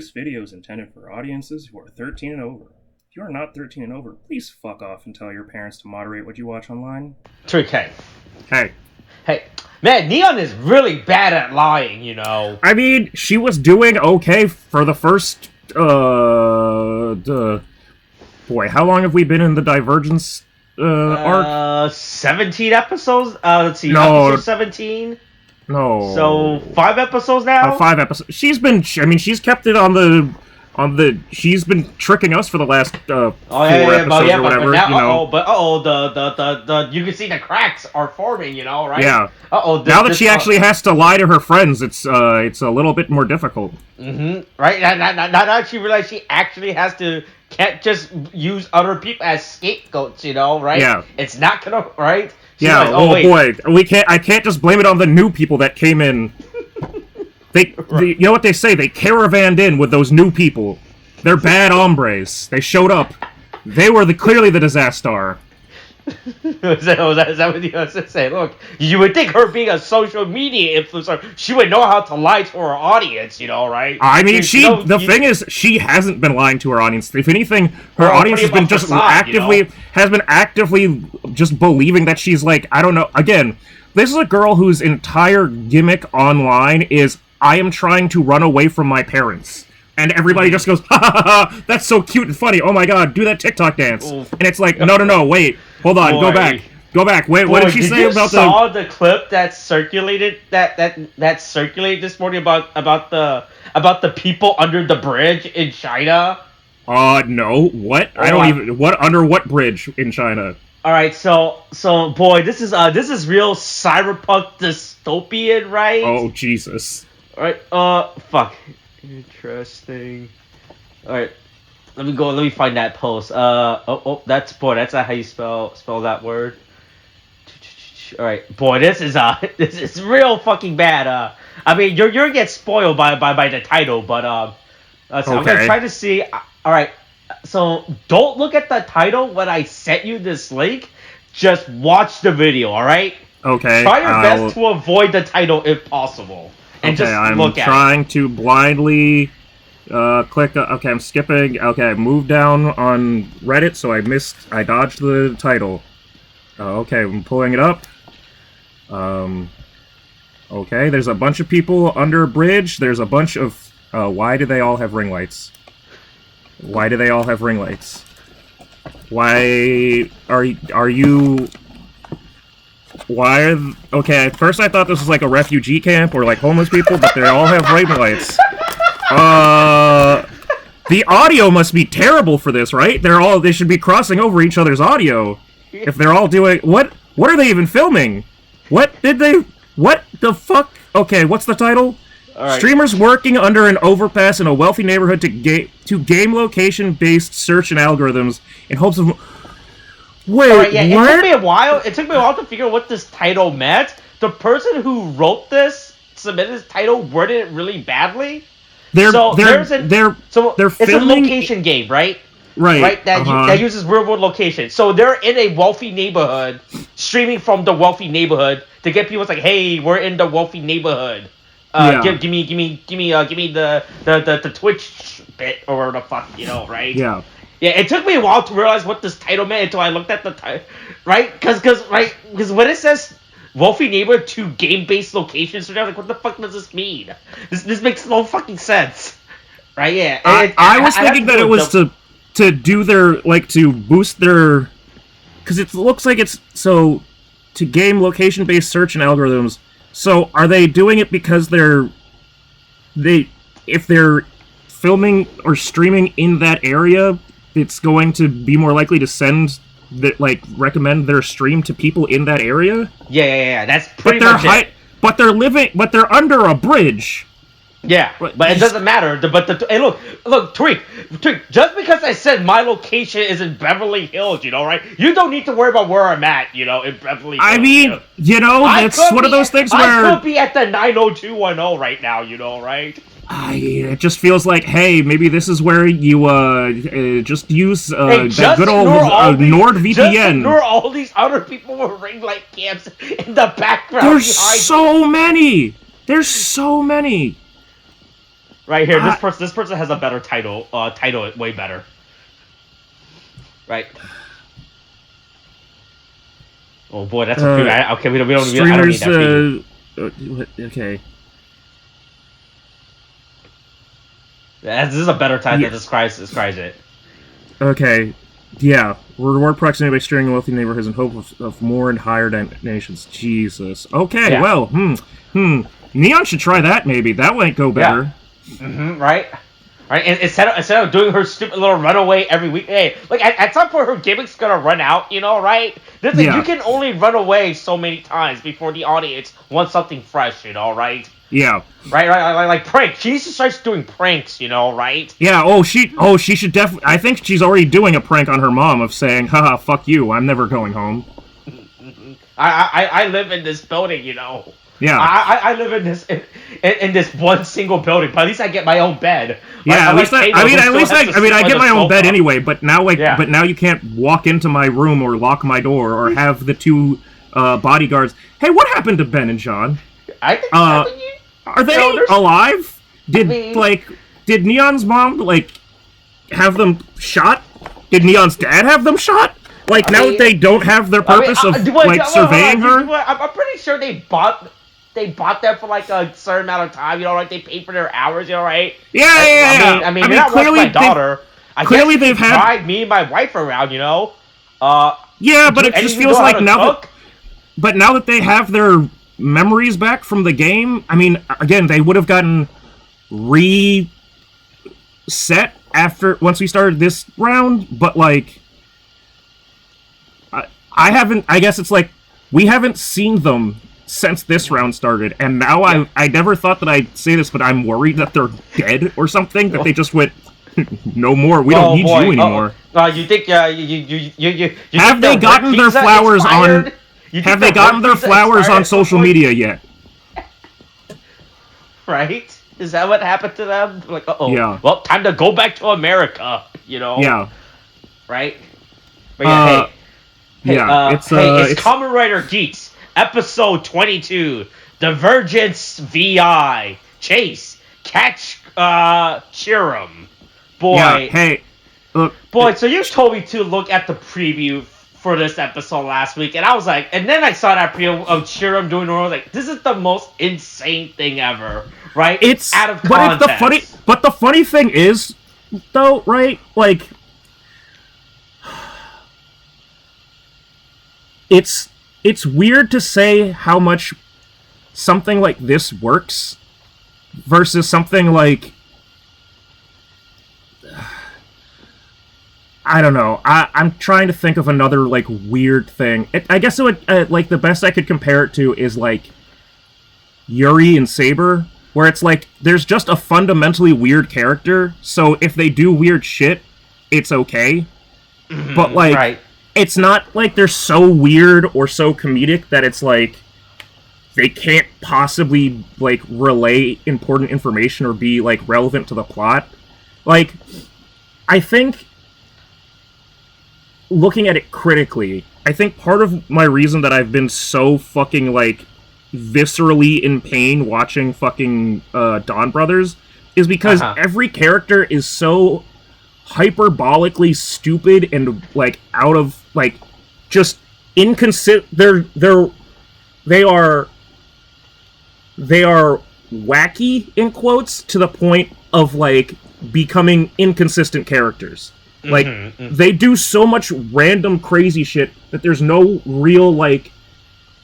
This video is intended for audiences who are 13 and over. If you are not 13 and over, please fuck off and tell your parents to moderate what you watch online. Tariq, hey. Hey. Hey. Man, Neon is really bad at lying, you know. I mean, she was doing okay for the first, Boy, how long have we been in the Divergence, arc? 17 episodes? Let's see, no, episode 17? No. So, 5 episodes now? 5 episodes. She's kept it on the, she's been tricking us for the last, 4 episodes or whatever, now, you know. The you can see the cracks are forming, you know, right? Yeah. Now that she actually has to lie to her friends, it's a little bit more difficult. Mm-hmm. Right? Now that she realized she actually can't just use other people as scapegoats, you know, right? Yeah. It's not gonna, right? She's yeah, like, boy, I can't just blame it on the new people that came in. They, you know what they say, they caravanned in with those new people. They're bad hombres. They showed up. They were clearly the disaster. Is that what you have to say? Look, you would think her being a social media influencer, she would know how to lie to her audience, you know, right? I mean, the thing is, she hasn't been lying to her audience. If anything, her audience has been just actively just believing that she's like, I don't know. Again, this is a girl whose entire gimmick online is, I am trying to run away from my parents. And everybody just goes, ha ha ha, that's so cute and funny. Oh my god, do that TikTok dance. Oof. And it's like, no, wait. Hold on, go back. Wait, what did she say about the... You saw the clip that circulated that circulated this morning about the people under the bridge in China? No. What? I don't even... What? Under what bridge in China? Alright, so boy, this is real cyberpunk dystopian, right? Oh, Jesus. Alright, fuck. Interesting. Alright. Let me find that post. That's not how you spell that word. Alright, boy, this is real fucking bad. I mean, you're gonna get spoiled by the title, but so okay. I'm gonna try to see. Alright, so don't look at the title when I sent you this link. Just watch the video, alright? Okay. Try your best to avoid the title if possible. And okay, just I'm look at trying to blindly click. Okay, I'm skipping. Okay, I moved down on Reddit, so I dodged the title. Okay, I'm pulling it up. Okay, there's a bunch of people under a bridge. There's a bunch of... why do they all have ring lights? Why do they all have ring lights? Why are you... Why are... Okay, at first I thought this was like a refugee camp or like homeless people, but they all have ring lights. The audio must be terrible for this, right? They should be crossing over each other's audio. If they're all doing... What are they even filming? What the fuck? Okay, what's the title? Right. Streamers working under an overpass in a wealthy neighborhood to game location-based search and algorithms in hopes of... Wait, right, yeah, what? It took me a while to figure out what this title meant. The person who wrote this, submitted this title, worded it really badly. They're it's filming... a location game, right? Right. That uses real-world location. So they're in a wealthy neighborhood, streaming from the wealthy neighborhood to get people. It's like, hey, we're in the wealthy neighborhood. Give me the Twitch bit or whatever the fuck, you know, right? Yeah. Yeah, it took me a while to realize what this title meant until I looked at the title, right? Because when it says wealthy neighborhood to game-based locations, so I was like, what the fuck does this mean? This makes no fucking sense, right? Yeah. I was thinking that it was to do their, like, to boost their, because it looks like it's, so, to game location-based search and algorithms. So, are they doing it because if they're filming or streaming in that area, it's going to be more likely to recommend their stream to people in that area? Yeah, that's pretty much it. But they're under a bridge. Yeah, but it doesn't matter. Hey, look, Tariq, just because I said my location is in Beverly Hills, you know, right? You don't need to worry about where I'm at, you know, in Beverly Hills. I mean, you know, it's one of those things where... I could be at the 90210 right now, you know, right? It just feels like, hey, maybe this is where you just use that good old NordVPN. Just ignore all these other people with ring light cams in the background. There's so many! Right here, this person has a better title. Title way better. Right. Oh boy, that's a preview. Okay, we don't need that preview. Okay. This is a better title that describes it. Okay. Yeah. Reward proximity by steering wealthy neighborhoods in hope of more and higher nations. Jesus. Okay, well, Neon should try that, maybe. That might go better. Yeah. Right? Right? And instead of doing her stupid little runaway every week, hey, like, at some point her gimmick's gonna run out, you know, right? You can only run away so many times before the audience wants something fresh, you know, right? Yeah. Right, like pranks. She needs to start doing pranks, you know, right? Yeah, she should definitely... I think she's already doing a prank on her mom of saying, haha, fuck you, I'm never going home. I live in this building, you know. Yeah. I live in this one single building, but at least I get my own bed. Yeah, I get my own bed anyway, but now you can't walk into my room or lock my door or have the two bodyguards. Hey, what happened to Ben and John? Are they alive? Did Neon's mom, have them shot? Did Neon's dad have them shot? Now that they don't have their purpose of surveying her? I'm pretty sure they bought them for, a certain amount of time, you know, they paid for their hours, you know, right? Yeah. I mean, you're not clearly my daughter. They've drive me and my wife around, you know? Yeah, but it just feels like But now that they have their memories back from the game, I mean, again, they would have gotten reset once we started this round, but I guess it's we haven't seen them since this round started, and now I never thought that I'd say this, but I'm worried that they're dead or something, that they just went, no more, we don't need you anymore. You think, you have they gotten their flowers on... Have they gotten their flowers on social media yet? Right? Is that what happened to them? Yeah. Well, time to go back to America, you know? Yeah. Right? But it's Kamen Rider Geats, episode 22, Divergence VI, Chase, catch, Chirami. Boy. Yeah, hey, look. Boy, so you told me to look at the preview for this episode last week, and I was like, and then I saw that preview of Chirami doing normal. I was like, this is the most insane thing ever, right? It's out of context. But the funny thing is, though, right? It's weird to say how much something like this works versus something like, I don't know. I'm trying to think of another, weird thing. I guess it would, the best I could compare it to is, Yuri and Saber, where it's there's just a fundamentally weird character, so if they do weird shit, it's okay. But, right. It's not they're so weird or so comedic that it's they can't possibly, relay important information or be, relevant to the plot. I think... Looking at it critically, I think part of my reason that I've been so fucking, viscerally in pain watching fucking Dawn Brothers is because every character is so hyperbolically stupid and, out of, just inconsistent. They are wacky, in quotes, to the point of, becoming inconsistent characters. They do so much random crazy shit that there's no real,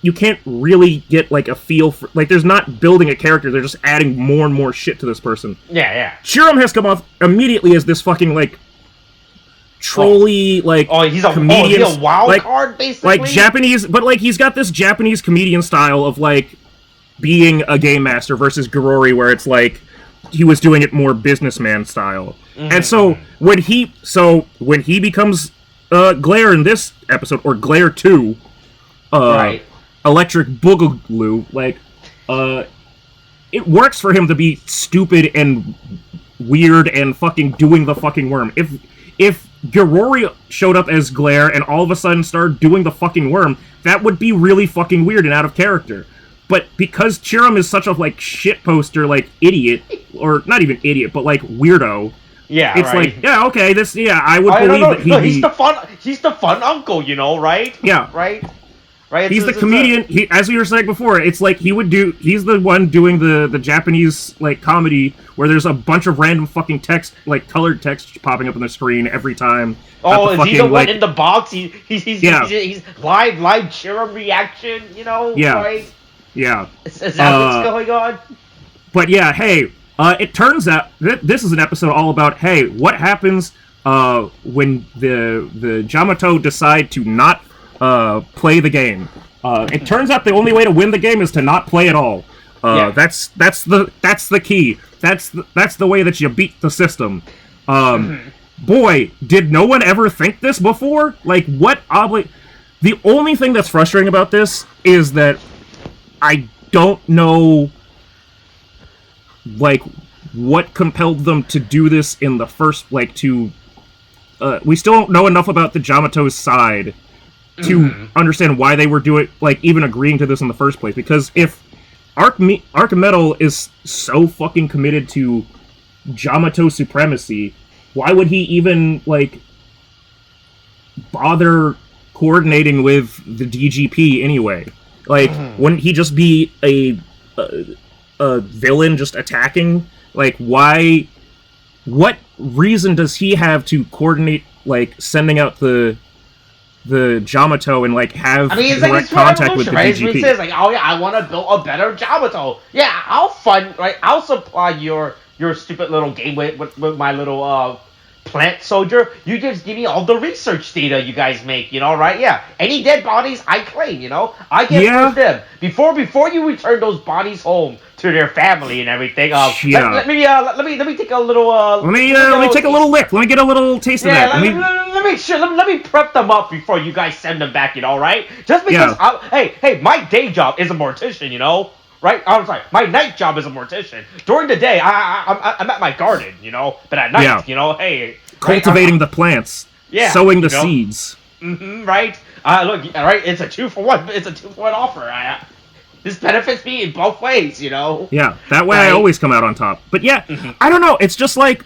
you can't really get, a feel for... there's not building a character, they're just adding more and more shit to this person. Yeah. Chirami has come off immediately as this fucking, trolly, he's a comedian. He's a wild card, basically? Japanese... But, he's got this Japanese comedian style of, being a game master versus Garori, where it's, he was doing it more businessman style. And so when he becomes Glare in this episode, or Glare 2, Electric Boogaloo, it works for him to be stupid and weird and fucking doing the fucking worm. If Garori showed up as Glare and all of a sudden started doing the fucking worm, that would be really fucking weird and out of character. but because Chirami is such a like shit poster, like idiot, or not even idiot, but like weirdo. Yeah, it's right. like, yeah, okay, this, yeah, I would believe that he'd he's the fun uncle, you know, right? Yeah. Right? He's the comedian, as we were saying before, it's like he's the one doing the Japanese, like, comedy, where there's a bunch of random fucking text, like, colored text popping up on the screen every time. Oh, is he the one in the box? He's live Chirami reaction, you know? Yeah. Right? Yeah. Is that what's going on? But yeah, hey, it turns out this is an episode all about, hey, what happens when the Yamato decide to not play the game. It turns out the only way to win the game is to not play at all. That's the key. That's the way that you beat the system. Boy, did no one ever think this before? Like, what the only thing that's frustrating about this is that I don't know, like, what compelled them to do this in the first, like, we still don't know enough about the Yamato's side to understand why they were doing, like, even agreeing to this in the first place. Because if Archimetal is so fucking committed to Yamato supremacy, why would he even, like, bother coordinating with the DGP anyway? Like, wouldn't he just be a villain just attacking? Like, why? What reason does he have to coordinate, like, sending out the Yamato and, like, have direct contact with the DGP? He says, like, oh yeah, I want to build a better Yamato. Yeah, I'll supply your stupid little game with my little plant soldier. You just give me all the research data you guys make, you know, right? Yeah, any dead bodies I claim, you know, I get rid of them before you return those bodies home to their family and everything. Let me take a little. Let me take a little lick. Let me get a little taste of that. Let me prep them up before you guys send them back. You know, right? Just because. Hey, my day job is a mortician. You know, right? I'm sorry, my night job is a mortician. During the day, I'm at my garden. You know, but at night, you know, hey, cultivating the plants. Yeah, sowing the seeds. Right. Look, right. It's a 2-for-1. It's a 2-for-1 offer. This benefits me in both ways, you know? Yeah, that way I always come out on top. But yeah, I don't know, it's just like...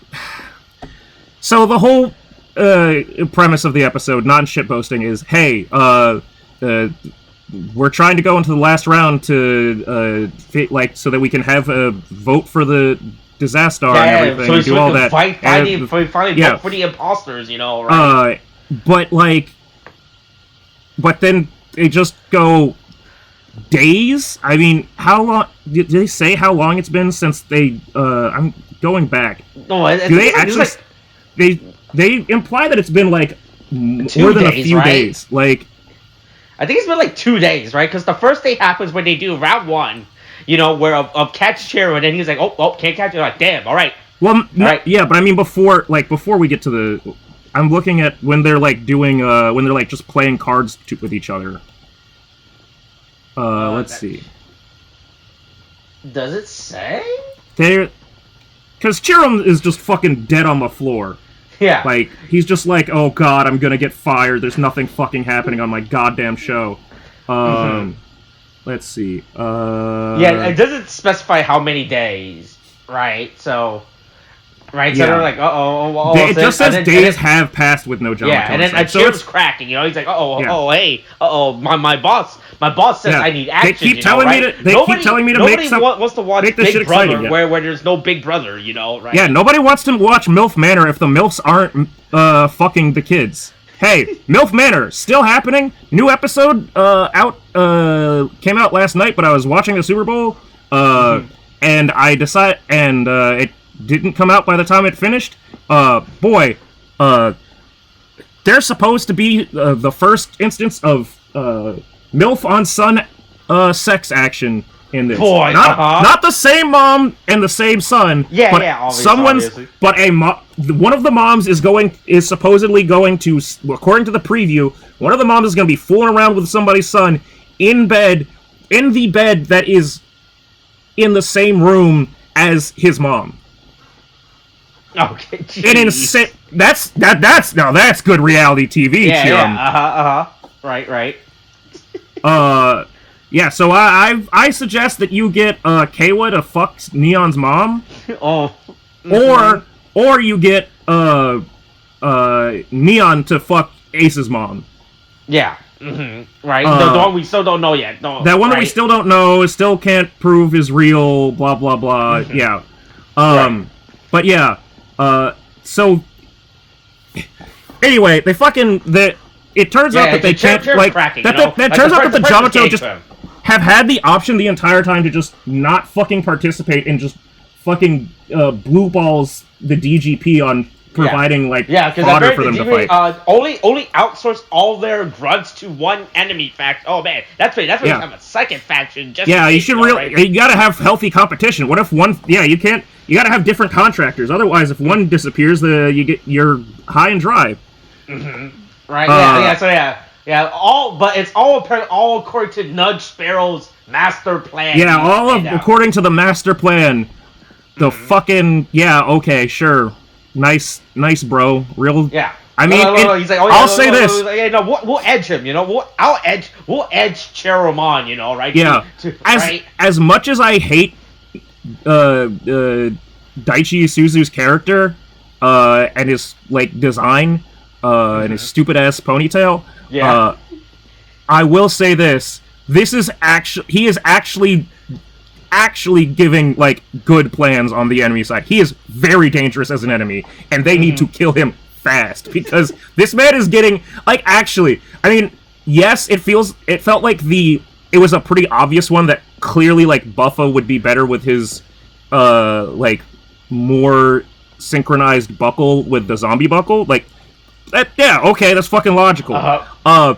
So the whole premise of the episode, non-shitposting, is, hey, we're trying to go into the last round to, so that we can have a vote for the disaster and everything, so and do all that. Finally vote for the imposters, you know, right? But then they just go... days? I mean, how long... Did they say how long it's been since they... I'm going back. No, do they actually... They imply that it's been, like, more than a few days. Like... I think it's been, like, 2 days, right? Because the first day happens when they do round 1, you know, where of catch Chiro, and then he's like, oh, can't catch it. Like, damn, all right. Well, yeah, but I mean, before we get to the... I'm looking at when they're, like, doing... when they're, like, just playing cards with each other. Let's see. Does it say? Because Chirami is just fucking dead on the floor. Yeah. Like, he's just like, oh god, I'm gonna get fired. There's nothing fucking happening on my goddamn show. Let's see. Yeah, it doesn't specify how many days, right? So... Right, so they're like, it just says days have passed with no Yamato. Yeah, and then Chirami's cracking, you know, he's like, my boss says I need action. They keep telling me to make Big Brother where there's no Big Brother, you know, right? Yeah, nobody wants to watch MILF Manor if the MILFs aren't fucking the kids. Hey, MILF Manor, still happening. New episode came out last night, but I was watching the Super Bowl, and it didn't come out by the time it finished. They're supposed to be the first instance of MILF on son sex action in this. Not the same mom and the same son. Obviously. But one of the moms is supposedly going to, according to the preview, one of the moms is going to be fooling around with somebody's son in the bed that is in the same room as his mom. Okay, geez. That's good reality TV, Chirami. Right. Yeah, so I suggest that you get Kawa to fuck Neon's mom, Oh. or you get Neon to fuck Ace's mom. Yeah. Right. The one we still don't know yet. No, that one that we still don't know, still can't prove is real. Blah blah blah. Yeah. But yeah. So anyway, they fucking it turns out that they can't like cracking, that turns out that the Yamato just have had the option the entire time to just not fucking participate and just fucking blue balls the DGP on providing fodder for them to fight. Only outsource all their grunts to one enemy faction. Oh man, that's when you have a second faction. Just you should you gotta have healthy competition. What if one? Yeah, you can't. You gotta have different contractors. Otherwise, if one disappears, you're high and dry. Right. But it's all according to Nudge Sparrow's master plan. Yeah, according to the master plan. The fucking okay, sure. Nice, bro. Real. Yeah. I mean, he's like, I'll say this. We'll edge him. We'll edge Cheromon. Right? Yeah. As much as I hate Daichi Suzu's character and his design and his stupid ass ponytail. Yeah. I will say this. He is actually giving good plans on the enemy side. He is very dangerous as an enemy, and they need to kill him fast because this man is getting actually. I mean, yes, it felt like it was a pretty obvious one that clearly Buffa would be better with his more synchronized buckle with the zombie buckle. That's fucking logical. The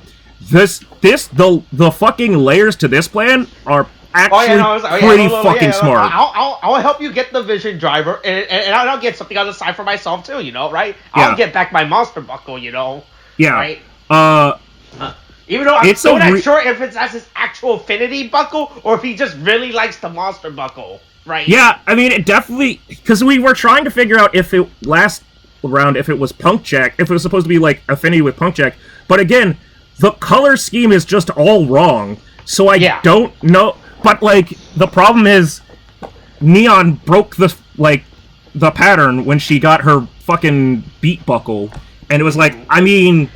fucking layers to this plan are actually pretty smart. I'll help you get the vision driver, and I'll get something on the side for myself too. Right? I'll get back my monster buckle. Yeah. Right. Even though I'm still not sure if that's his actual affinity buckle or if he just really likes the monster buckle. Right. Yeah. I mean, it definitely because we were trying to figure out if it last round if it was Punk Jack, if it was supposed to be affinity with Punk Jack, but again, the color scheme is just all wrong. So I don't know. But, the problem is, Neon broke the pattern when she got her fucking beat buckle. And it was I mean,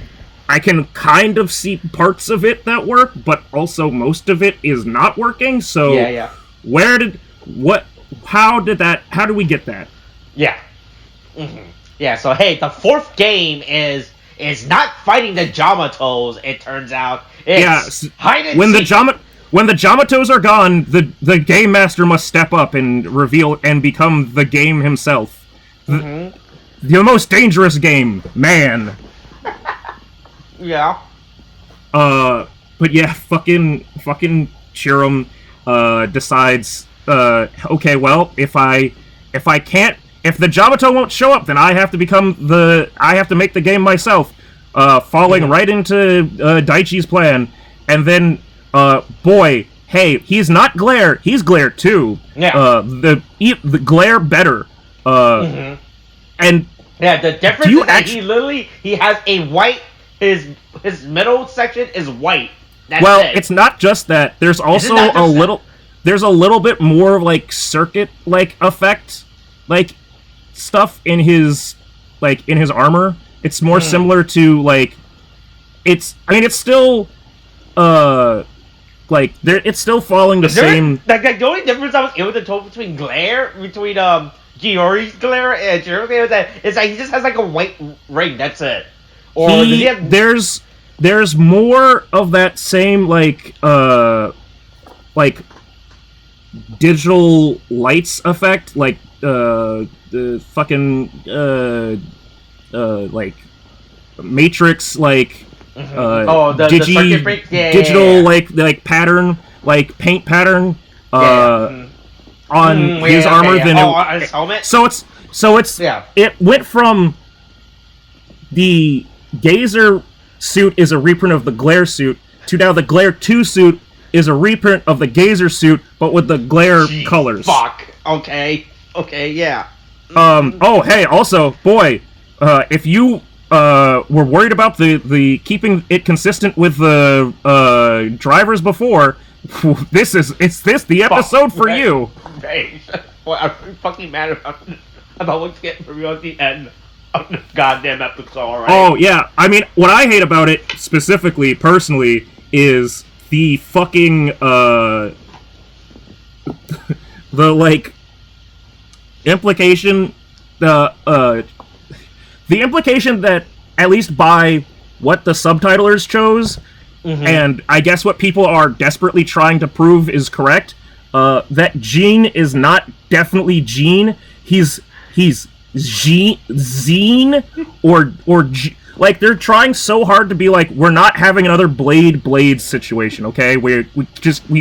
I can kind of see parts of it that work, but also most of it is not working, so... Yeah. How did we get that? Yeah. Yeah, so hey, the fourth game is not fighting the Jamatos, it turns out. It's hide and seek. When the Jamatos are gone, the game master must step up and reveal and become the game himself. The most dangerous game, man. Yeah. But yeah, fucking Chirami decides, okay, well, if the Jamato won't show up, then I have to make the game myself, falling right into Daichi's plan, and then boy, hey, he's not Glare, he's Glare too. Yeah. The Glare better. And yeah, the difference is that he has a white. His middle section is white. That's it's not just that. There's also there's a little bit more circuit effect stuff in his armor. It's more similar to it's still it's still following the same. The only difference I was able to tell between Giori's glare and Chirami is that he just has a white ring. That's it. Or does he have... There's more of that same digital lights effect, the fucking Matrix the circuit break? digital pattern, paint pattern on his armor than on his helmet. So it went from the Gazer suit is a reprint of the Glare suit to now the Glare 2 suit is a reprint of the Gazer suit but with the Glare colors. Fuck. Okay, yeah. Oh, hey, also, boy, if you were worried about the keeping it consistent with the drivers before, Is this the episode for you? Hey, well, I'm fucking mad about what's getting for me at the end of the goddamn episode, alright? Oh, yeah. I mean, what I hate about it, specifically, personally, is the fucking, the, like, implication, the implication that, at least by what the subtitlers chose, and I guess what people are desperately trying to prove is correct, that Gene is not definitely Gene. He's Zine, like, they're trying so hard to be like, we're not having another Blade situation, okay? We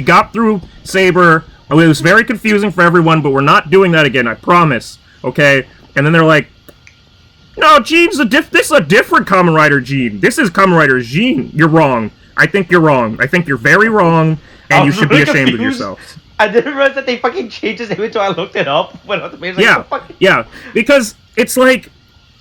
got through Saber. It was very confusing for everyone, but we're not doing that again, I promise, okay? And then they're like, no, Gene's this is a different Kamen Rider Gene. This is Kamen Rider Gene. You're wrong. I think you're wrong. I think you're very wrong, and you should be ashamed of yourself. I didn't realize that they fucking changed his name until I looked it up. Yeah, because it's like,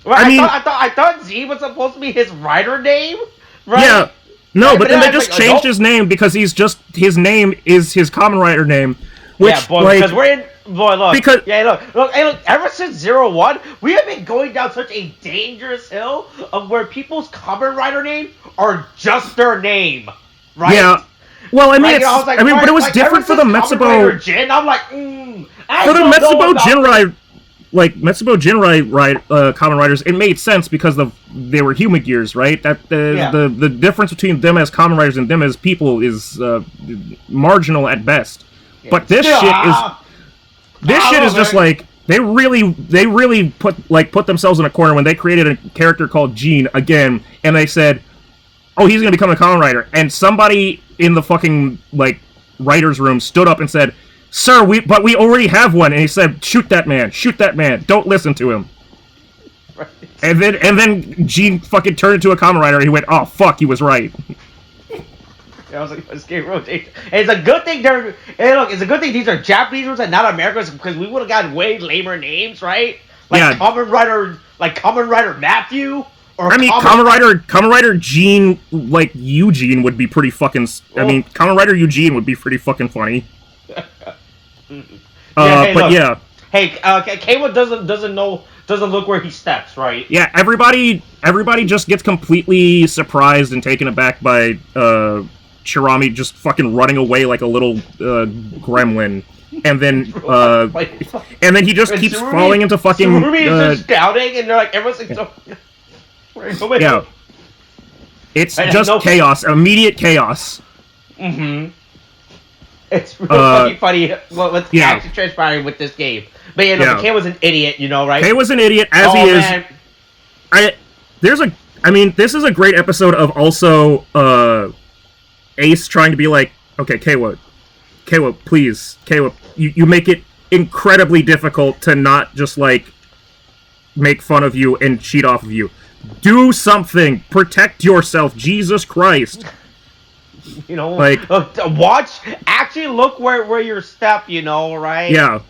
well, I mean, I thought Z was supposed to be his rider name, right? Yeah, no, right, but then they I just like, changed his name because his name is his Kamen Rider name, which, yeah, boy, like, because we're in. Boy, look. Because, look. Ever since 01, we have been going down such a dangerous hill of where people's Kamen Rider name are just their name, right? Yeah. Well, I mean, like, but it was different for the Metsubo Jin. I'm like, for the Metsubo Jinrai, like Metsubo Jinrai Kamen Riders. It made sense because they were human gears, right? That the difference between them as Kamen Riders and them as people is marginal at best. Yeah. But this shit is just like, they really put themselves in a corner when they created a character called Gene again, and they said, oh, he's gonna become a Kamen Rider, and somebody in the fucking, like, writer's room stood up and said, sir, we already have one, and he said, shoot that man, don't listen to him. Right. And then Gene fucking turned into a Kamen Rider, and he went, oh, fuck, he was right. I was like, escape rotation. And it's a good thing it's a good thing these are Japanese ones and not Americans, because we would have gotten way lamer names, right? Like, yeah. Kamen Rider Matthew. Or I mean, Kamen Rider Gene, like, Eugene would be pretty fucking... I mean, Kamen Rider Eugene would be pretty fucking funny. Yeah. Hey, Kayla doesn't look where he steps, right? Yeah, everybody just gets completely surprised and taken aback by, Chirami just fucking running away like a little, gremlin. And then he just keeps falling into fucking... Chirami's just shouting, and they're like, everyone's like... Yeah. It's just chaos. Immediate chaos. Mm-hmm. It's really fucking funny what's actually transpiring with this game. But Kay was an idiot, right? Kay was an idiot, as he is. Man. This is a great episode of also, Ace trying to be like, okay, Kayla, please, Kayla, you make it incredibly difficult to not just, like, make fun of you and cheat off of you. Do something! Protect yourself, Jesus Christ! Like, watch, actually look where you step, right? Yeah.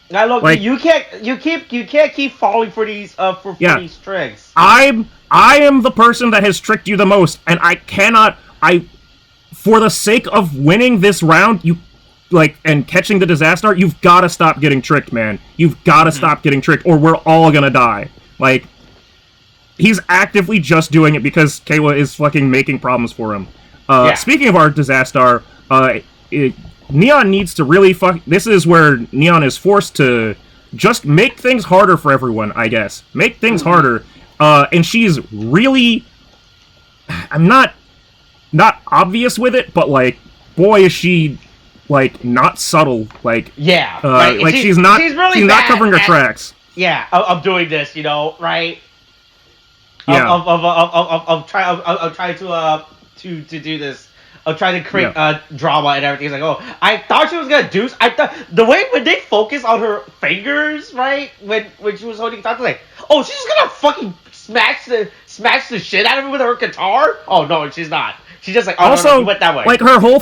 Now look, like, you can't keep falling for these for these tricks. I am the person that has tricked you the most, and for the sake of winning this round, and catching the disaster, you've got to stop getting tricked, man. You've got to stop getting tricked, or we're all gonna die. Like, he's actively just doing it because Kayla is fucking making problems for him. Speaking of our disaster, Neon needs to really this is where Neon is forced to just make things harder for everyone, I guess. Make things harder. And she's really... I'm not obvious with it, but, like, boy, is she, like, not subtle. Like, yeah. Like, she's not covering her tracks. Yeah, of doing this, right? Yeah. Of trying to do this. Of trying to create drama and everything. It's like, oh, I thought she was gonna do. I thought the way when they focus on her fingers, right? When she was holding guitar, like, oh, she's just gonna fucking smash the shit out of him with her guitar. Oh no, she's not. She's just like, oh, also, no, he went that way. Like, her whole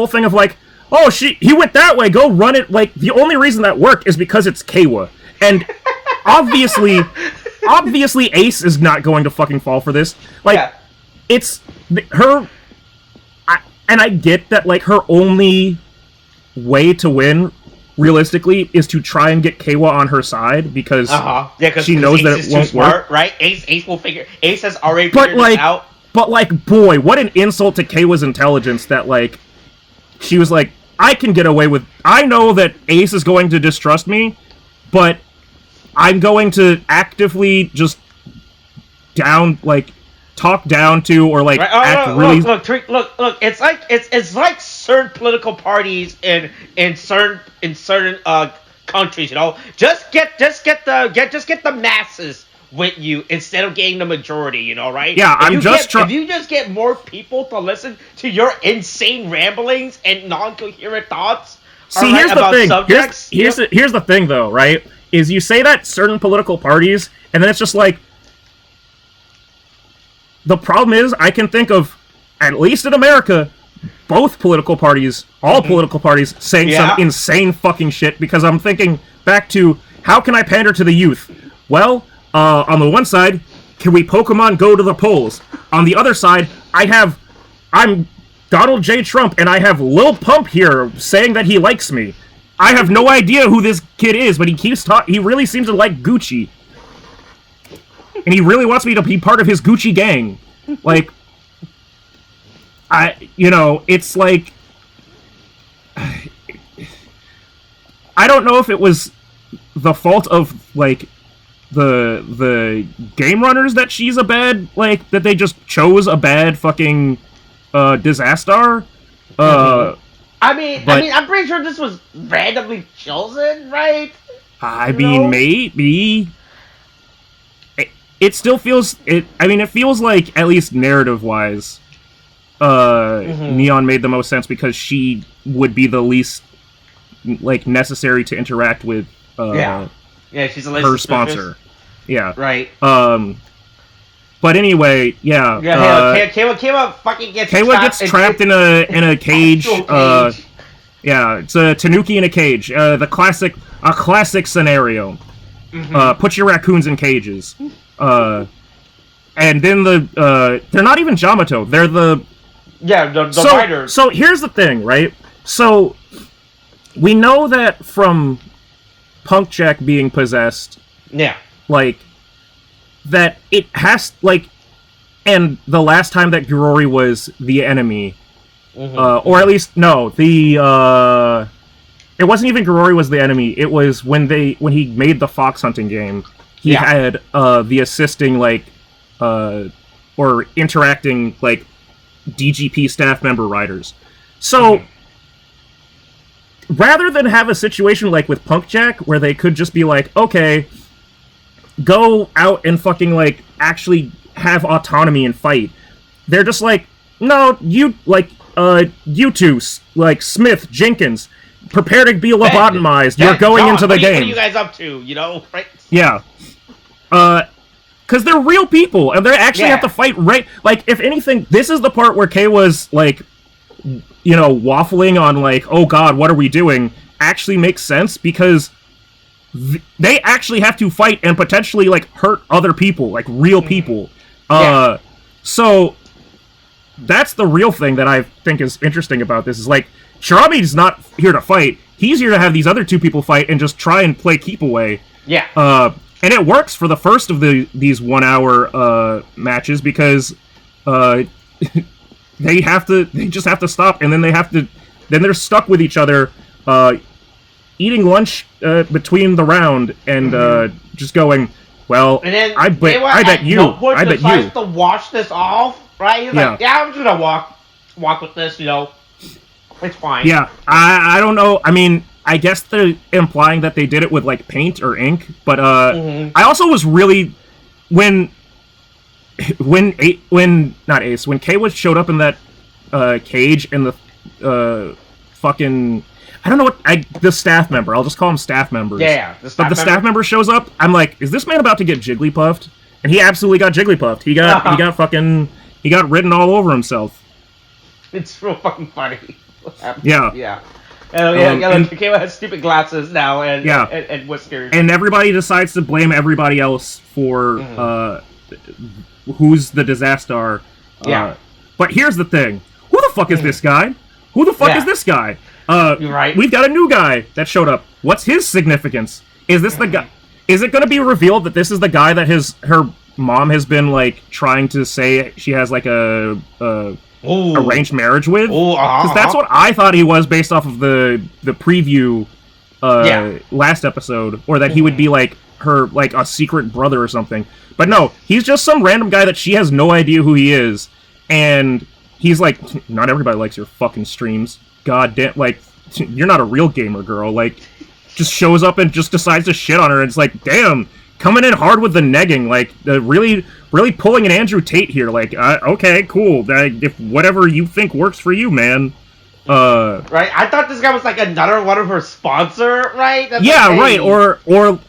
thing of like, oh, he went that way. Go run it. Like, the only reason that worked is because it's Kawa, and obviously Ace is not going to fucking fall for this. Like, it's her. And I get that, like, her only way to win, realistically, is to try and get Keiwa on her side, because she knows that it won't work. Right? Ace will figure... Ace has already figured this out. But, like, boy, what an insult to Keiwa's intelligence that, like, she was like, I can get away with... I know that Ace is going to distrust me, but I'm going to actively just talk down to, or, like, act really... Look, it's like certain political parties in certain countries, you know? Just get the masses with you instead of getting the majority, you know, right? Yeah, if you just get more people to listen to your insane ramblings and non-coherent thoughts. See, here's the thing. Here's the thing, though, right? Is you say that certain political parties, and then it's just like, the problem is, I can think of, at least in America, both political parties, all political parties, saying some insane fucking shit, because I'm thinking back to, how can I pander to the youth? Well, on the one side, can we Pokemon Go to the polls? On the other side, I'm Donald J. Trump, and I have Lil Pump here saying that he likes me. I have no idea who this kid is, but he really seems to like Gucci. And he really wants me to be part of his Gucci gang. Like, it's like... I don't know if it was the fault of, like, the game runners that she's a bad, like, that they just chose a bad fucking disaster. I mean, I'm pretty sure this was randomly chosen, right? Maybe. It still feels... it feels like, at least narrative-wise, Neon made the most sense because she would be the least, like, necessary to interact with, she's a her sponsor. Yeah. Right. But anyway, yeah. Keiwa fucking gets trapped in a cage. Yeah, it's a Tanuki in a cage. A classic scenario. Put your raccoons in cages. And then they're not even Jamato. They're the riders. So here's the thing, right? So we know that from Punk Jack being possessed. Yeah. Like, that it has, like, and the last time that Gurori was the enemy, or at least, no, it wasn't even Gurori was the enemy, it was when he made the fox hunting game, he had, the assisting, like, or interacting, like, DGP staff member riders. So, rather than have a situation like with Punk Jack, where they could just be like, okay, go out and fucking, like, actually have autonomy and fight. They're just like, no, you two, like, Smith, Jenkins, prepare to be lobotomized. You're going into the game. What are you guys up to, you know? Right? Yeah. Because they're real people, and they actually have to fight right... Like, if anything, this is the part where Kay was, like, waffling on, like, oh god, what are we doing, actually makes sense, because they actually have to fight and potentially, like, hurt other people, like, real people. So, that's the real thing that I think is interesting about this, is, like, Chirami's not here to fight, he's here to have these other two people fight and just try and play keep away. Yeah. And it works for the first of these 1 hour, matches, because, they just have to stop, and then they're stuck with each other, eating lunch between the round, and just going, well, and then I bet you to wash this off, right? He's like, I'm just gonna walk with this, it's fine. Yeah, I don't know. I mean, I guess they're implying that they did it with, like, paint or ink, but I also was really when Kay showed up in that cage and the fucking, I don't know the staff member, I'll just call them staff members. Yeah, the staff member shows up, I'm like, is this man about to get Jigglypuffed? And he absolutely got Jigglypuffed. He got written all over himself. It's real fucking funny. Yeah. Yeah. Kayla has stupid glasses now and whiskers. And everybody decides to blame everybody else for who's the disaster. But here's the thing. who the fuck is this guy? Who the fuck is this guy? You're right. We've got a new guy that showed up. What's his significance? Is this the guy? Is it going to be revealed that this is the guy that her mom has been like trying to say she has like a arranged marriage with? Because that's what I thought he was based off of the preview last episode, or that he would be like her like a secret brother or something. But no, he's just some random guy that she has no idea who he is, and he's like, not everybody likes your fucking streams. God damn, like, you're not a real gamer, girl. Like, just shows up and just decides to shit on her, and it's like, damn, coming in hard with the negging, like, really pulling an Andrew Tate here. Like, okay, cool. If whatever you think works for you, man. Right? I thought this guy was like another one of her sponsor, right? That's yeah, like, hey. right.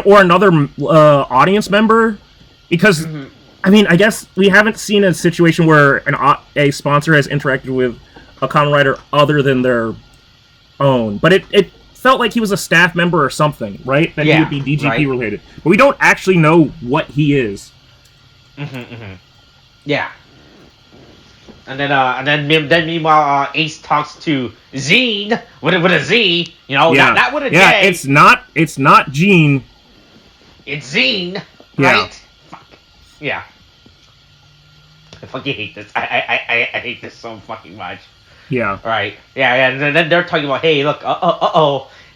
Or another audience member, because I mean, I guess we haven't seen a situation where a sponsor has interacted with a Kamen Rider other than their own, but it felt like he was a staff member or something, right? That he would be DGP related, but we don't actually know what he is. Yeah. And then meanwhile, Ace talks to Zine with a Z, you know, not with a J. Yeah, it's not Gene. It's Zine, right? Yeah. Fuck. Yeah. I fucking hate this. I hate this so fucking much. Yeah. Right. Yeah. And then they're talking about, hey, look,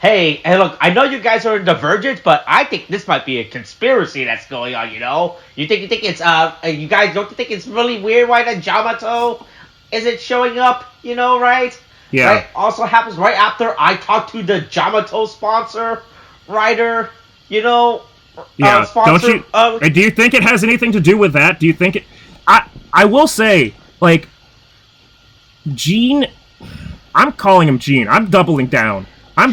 hey, look, I know you guys are in Divergence, but I think this might be a conspiracy that's going on, you know? You think it's, you guys don't think it's really weird why the Yamato isn't showing up, you know, right? Yeah. Right? Also happens right after I talked to the Yamato sponsor, Rider, you know? Yeah. Sponsor, don't you, do you think it has anything to do with that? Do you think it... I will say, like, Gene... I'm calling him Gene. I'm doubling down. They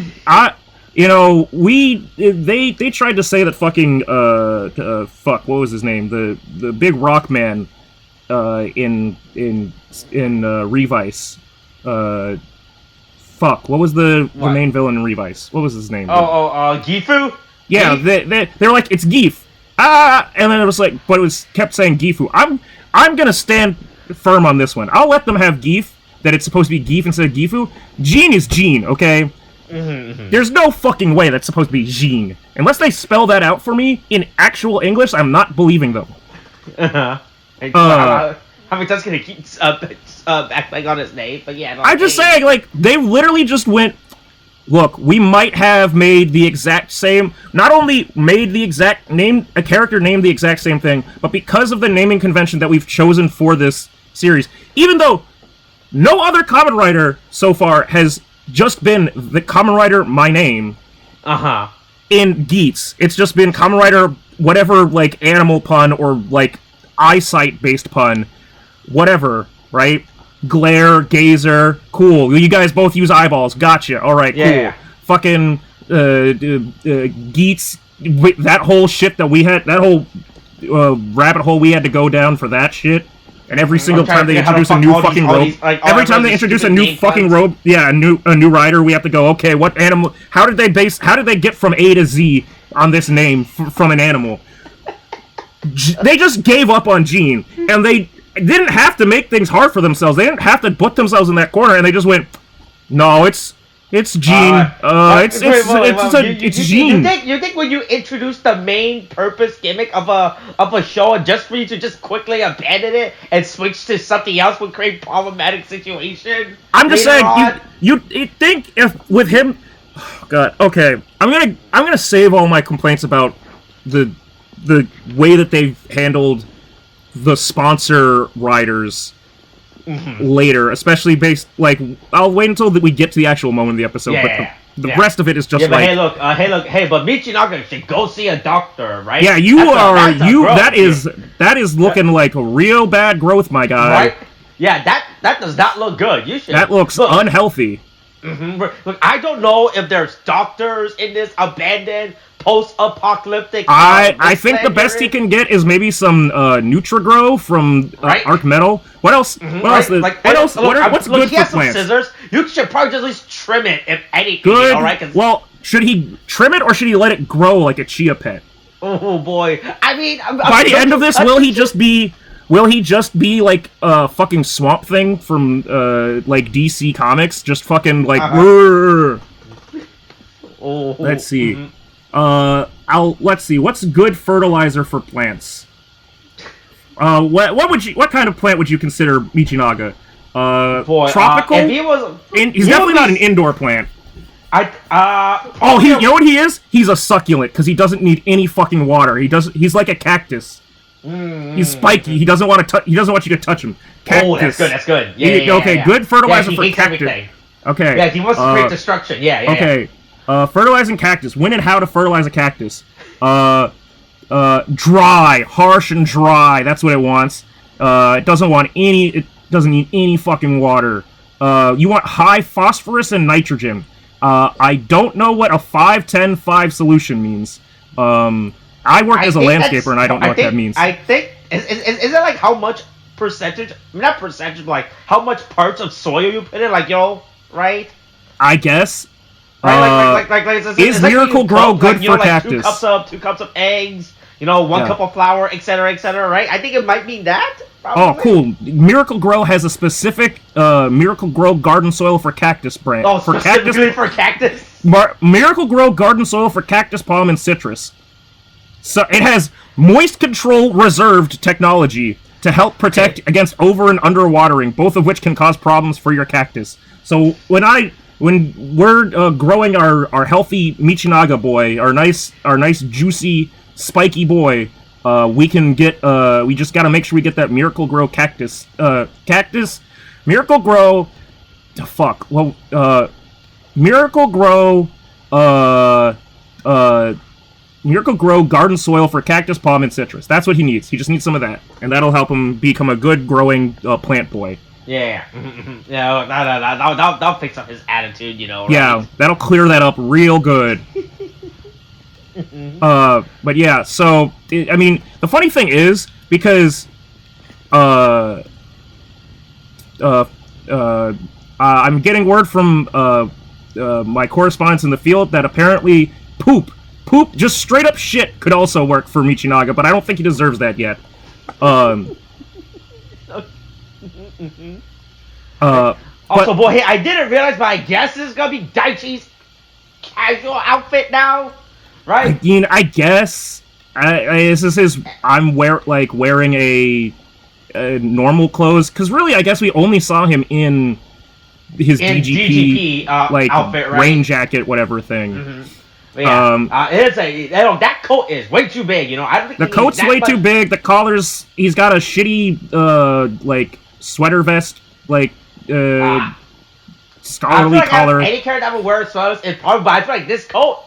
tried to say that fucking, what was his name? The big rock man, in Revice. What was the main villain in Revice? What was his name? Gifu? Yeah, they're like, it's Geef. And then it was like, but it kept saying Gifu. I'm gonna stand firm on this one. I'll let them have Geef, that it's supposed to be Geef instead of Gifu. Gene is Gene, okay? There's no fucking way that's supposed to be Gene. Unless they spell that out for me in actual English, I'm not believing them. How many times can he keep acting on his name? But yeah, I'm just saying, like, they literally just went, look, we might have made the exact same, not only made the exact name, a character named the exact same thing, but because of the naming convention that we've chosen for this series, even though no other Kamen Rider so far has just been the Kamen Rider My Name. In Geats. It's just been Kamen Rider whatever, like, animal pun or, like, eyesight-based pun. Whatever, right? Glare, gazer, cool. You guys both use eyeballs. Gotcha. Alright, cool. Yeah. Fucking, Geats, that whole shit that we had, that whole, rabbit hole we had to go down for that shit. And every single time they introduce a new fucking robe, every time they introduce a new fucking robe, a new rider, we have to go, okay, what animal? How did they get from A to Z on this name from an animal? They just gave up on Gene, and they didn't have to make things hard for themselves. They didn't have to put themselves in that corner, and they just went, no, it's Gene. It's Gene. You think when you introduce the main purpose gimmick of a show, and just for you to just quickly abandon it and switch to something else would create problematic situation? I'm just saying, you think if with him, oh God, okay, I'm gonna save all my complaints about the way that they've handled the sponsor riders. Later, especially based, like, I'll wait until we get to the actual moment of the episode, but the rest of it is just but like... hey, but Michinaga should go see a doctor, right? Yeah, that is looking like a real bad growth, my guy. Right? Yeah, that does not look good. You should... That looks unhealthy. Look, I don't know if there's doctors in this abandoned post-apocalyptic... I think the best he can get is maybe some Nutrigrow from Arc Metal. What else? What's good for plants? Scissors. You should probably just at least trim it, if anything. Good. All right? Well, should he trim it or should he let it grow like a chia pet? Oh boy! I mean, by the end of this, will he just be Will he just be like a fucking Swamp Thing from like DC Comics? Just fucking like. Oh, let's see. Let's see. What's good fertilizer for plants? What kind of plant would you consider Michinaga? Boy, tropical. if he was, he's definitely not an indoor plant. You know what he is? He's a succulent because he doesn't need any fucking water. He's like a cactus. He's spiky. He doesn't want to. He doesn't want you to touch him. Cactus. Oh, that's good. That's good. Yeah. Good fertilizer for hates cactus. Everything. Okay. Yeah, he wants to create destruction. Yeah. Okay. Fertilizing cactus. When and how to fertilize a cactus. Dry, harsh and dry. That's what it wants. It doesn't want any. It doesn't need any fucking water. You want high phosphorus and nitrogen. I don't know what a 5-10-5 solution means. I work as a landscaper and I don't know what that means. I think is it like how much percentage? Not percentage, but like how much parts of soil you put in? Like right? I guess. Right, is Miracle Grow good for cactus? 2 cups of eggs. 1 cup of flour, etc., right? I think it might mean that. Probably. Oh, cool. Miracle Grow has a specific Miracle Grow garden soil for cactus brand. Oh, specifically for cactus? Miracle Grow garden soil for cactus, palm, and citrus. So it has moist control reserved technology to help protect against over and underwatering, both of which can cause problems for your cactus. So when we're growing our healthy Michinaga boy, our nice juicy spiky boy, we can get we just gotta make sure we get that Miracle Grow cactus. Miracle Grow Miracle Grow Miracle Grow garden soil for cactus, palm, and citrus. That's what he needs. He just needs some of that, and that'll help him become a good growing plant boy. Yeah. That'll fix up his attitude, right? Yeah, that'll clear that up real good. But yeah, so I mean, the funny thing is because I'm getting word from my correspondents in the field that apparently poop, just straight up shit could also work for Michinaga, but I don't think he deserves that yet. Also, boy, hey, I didn't realize, but I guess this is gonna be Daichi's casual outfit now, right? I guess. I'm wearing a normal clothes, because really, I guess we only saw him in his DGP outfit, right? rain jacket, whatever thing. Mm-hmm. Yeah, that coat is way too big. I don't think the coat's way too big. The collar's. He's got a shitty sweater vest, scholarly collar. Any character that would wear sweaters is probably. But I feel like this coat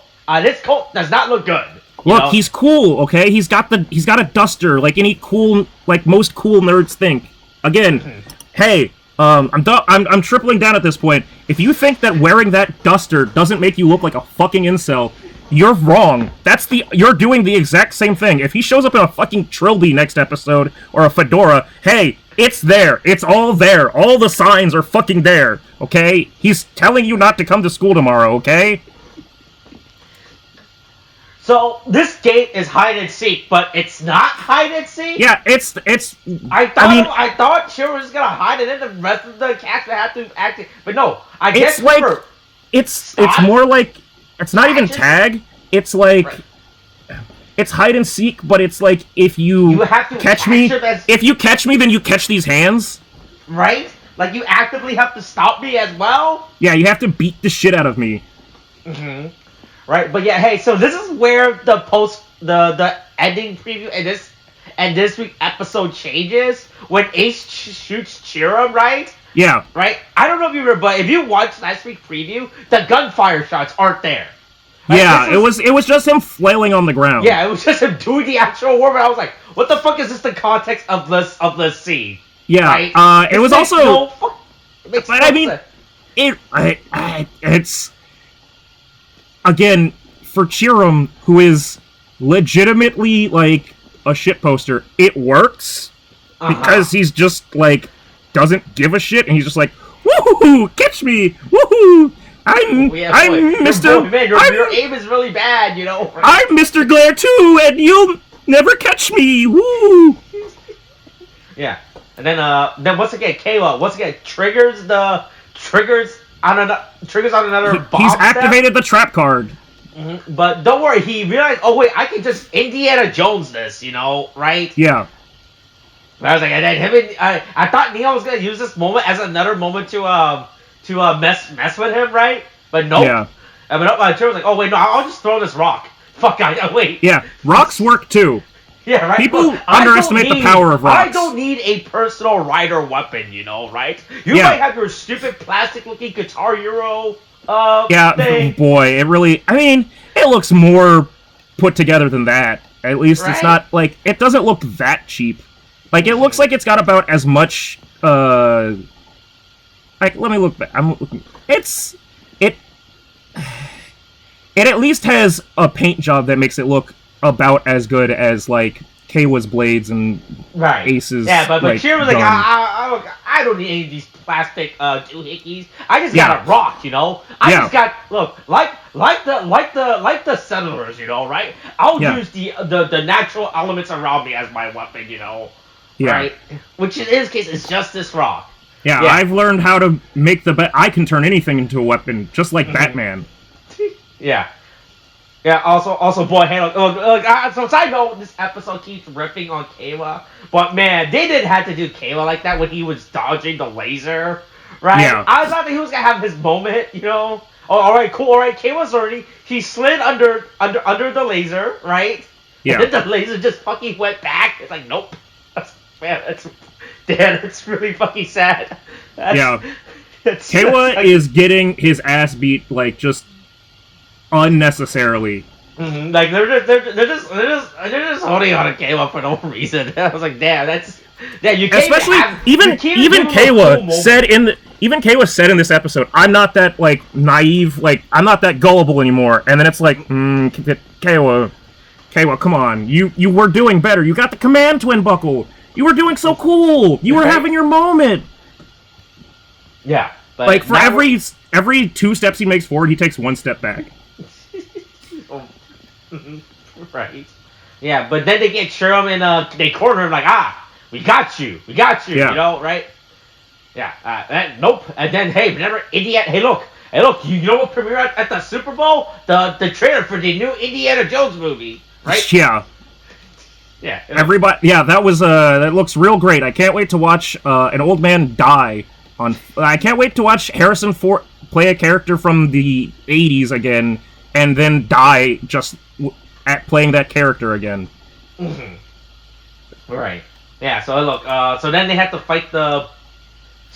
does not look good. Look, he's cool. Okay, he's got a duster, like any cool, most cool nerds think. Again, hey. I'm tripling down at this point. If you think that wearing that duster doesn't make you look like a fucking incel, you're wrong. You're doing the exact same thing. If he shows up in a fucking trilby next episode, or a fedora, hey, it's there. It's all there. All the signs are fucking there, okay? He's telling you not to come to school tomorrow, okay? So this gate is hide and seek, but it's not hide and seek. Yeah, it's. I thought Chirami was gonna hide it, and the rest of the cast would have to act it. But no, I guess it's more like it's not even tag. It's like it's hide and seek, but it's like if you have to catch me, if you catch me, then you catch these hands. Right? Like you actively have to stop me as well. Yeah, you have to beat the shit out of me. Mm-hmm. Right, but yeah, hey, so this is where the ending preview and this week's episode changes when Ace shoots Chirami, right? Yeah. Right? I don't know if you remember, but if you watched last week's preview, the gunfire shots aren't there. Like, yeah, it was just him flailing on the ground. Yeah, it was just him doing the actual war, but I was like, what the fuck is this the context of this scene? Yeah, right? It was also it makes but I mean sense. it's again, for Chirami, who is legitimately, a shitposter, it works. Because he's just, doesn't give a shit, and he's just like, woohoo, catch me, woohoo, I'm Mr. Your aim is really bad, I'm Mr. Glare too, and you'll never catch me, woo! Yeah. And then once again, Kayla triggers on another bomb. He's activated the trap card. Mm-hmm. But don't worry, he realized, oh wait, I can just Indiana Jones this, right? Yeah. I was like, and then I thought Neon was gonna use this moment as another moment to mess with him, right? But nope. Yeah. But Trevor was like, oh wait, no, I'll just throw this rock. Fuck, wait. Yeah, rocks work too. Yeah, right. People underestimate the power of rocks. I don't need a personal rider weapon, right? You might have your stupid plastic-looking Guitar Hero thing. Boy, it looks more put together than that. At least it's not, it doesn't look that cheap. It looks like it's got about as much, let me look back. I'm looking. It at least has a paint job that makes it look about as good as, Keiwa's blades and Ace's. Yeah, but Chirami was like, I don't need any of these plastic doohickeys. I just got a rock, I just got like the settlers, right? I'll use the natural elements around me as my weapon, right? Which in his case is just this rock. Yeah, I've learned how to make I can turn anything into a weapon, just like Batman. Yeah. Yeah, also, boy, hey, look, so side note, this episode keeps ripping on Kayla, but man, they didn't have to do Kayla like that when he was dodging the laser, right? Yeah. I thought that he was gonna have his moment, Oh, alright, cool, alright, Kayla's already, he slid under the laser, right? Yeah. And then the laser just fucking went back, it's like, nope. It's really fucking sad. Kayla is getting his ass beat, just unnecessarily. Mm-hmm. They're just holding on to Kayla for no reason. I was like, damn, you can't even Kayla said in this episode, I'm not that naive, I'm not that gullible anymore. And then it's like, Kayla, come on, you were doing better. You got the command twin buckle. You were doing so cool. You were having your moment. Yeah, but for every 2 steps he makes forward, he takes 1 step back. Right. Yeah, but then they get Chirami and they corner him we got you, right? Yeah. Nope. And then whenever idiot, look, you know what premiered at the Super Bowl? The trailer for the new Indiana Jones movie, right? Yeah. Yeah. Everybody. Yeah, that was that looks real great. I can't wait to watch an old man die I can't wait to watch Harrison Ford play a character from the 80s again. And then die just at playing that character again. Mm-hmm. Right. Yeah. So look. So then they have to fight the.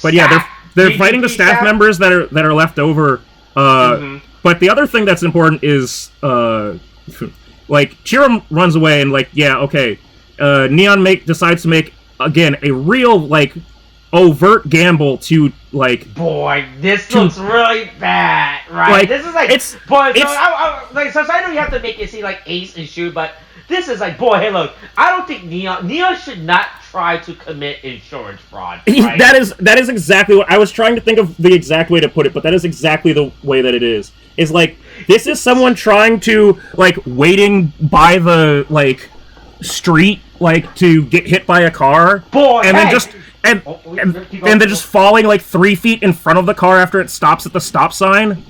But yeah, they're fighting the staff members that are left over. But the other thing that's important is Chirami runs away and Neon decides to make again a real overt gamble to boy, this looks really bad, right? This is so I know you have to make it seem like Ace and Shoot, but this is boy, hey, look, I don't think Neon should not try to commit insurance fraud. Right? that is exactly what I was trying to think of the exact way to put it, but that is exactly the way that it is. Is this is someone trying to waiting by the street to get hit by a car, boy, and then just. And they're just falling 3 feet in front of the car after it stops at the stop sign.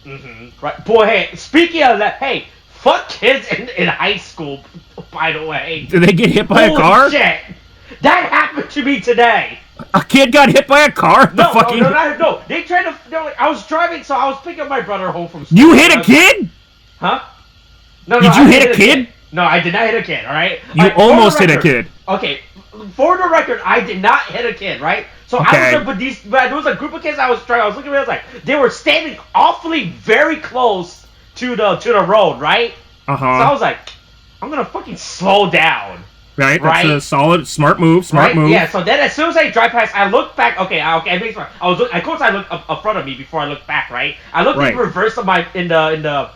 Mm-hmm. Right, boy. Hey, speaking of that, hey, fuck kids in high school. By the way, did they get hit by a car? Shit, that happened to me today. A kid got hit by a car. No. They tried to. I was driving, so I was picking up my brother home from school. You hit a kid? Huh? No. Did you hit a kid? No, I did not hit a kid. All right. You almost hit a kid. Okay. For the record, I did not hit a kid, right? So okay. There was a group of kids I was looking at, they were standing awfully very close to the road, right? So I was like, I'm gonna fucking slow down. Right? That's a solid, smart move. Move. Yeah. So then, as soon as I drive past, I look back. Okay. I make sure. Of course, I look up front of me before I look back. Right. I looked in reverse of in the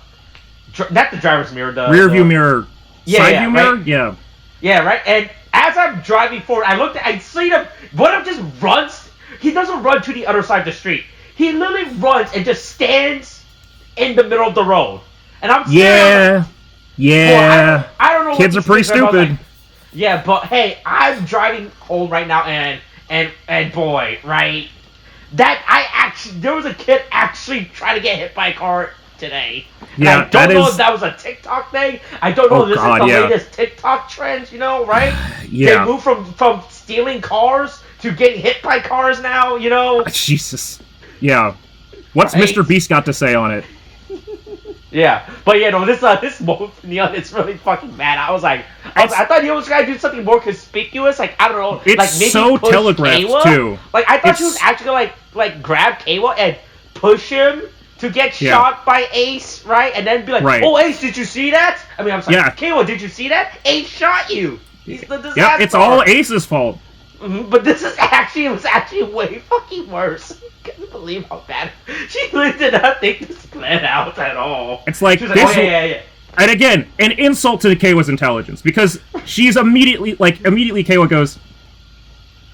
not the driver's mirror, the rear view mirror. Side view mirror. Right? Yeah. Yeah. Right. And as I'm driving forward, I see him. One of them just runs. He doesn't run to the other side of the street. He literally runs and just stands in the middle of the road. And I'm yeah. Well, I don't know. Kids are pretty stupid. Yeah, but hey, I'm driving home right now, and boy, right? There was a kid actually trying to get hit by a car today. And Yeah, I don't know if that was a TikTok thing. I don't know if this is the latest TikTok trend, right? Yeah. They move from stealing cars to getting hit by cars now, Jesus. Yeah. What's Right? Mr. Beast got to say on it? Yeah, but this moment from Neon, it's really fucking bad. I thought he was gonna do something more conspicuous, like I don't know, It's like maybe so push telegraphed Keiwa. too. Like I thought she was actually gonna like grab Keiwa and push him to get shot by Ace, right? And then be like, "Oh, Ace, did you see that? I mean, I'm sorry, Keiwa, did you see that? Ace shot you. He's the disaster." Yep, it's all Ace's fault. But this is it was actually way fucking worse. I can't believe how bad. She really did not think this planned out at all. It's like, this. Oh, yeah. And again, an insult to Keiwa's intelligence, because she's immediately Keiwa goes,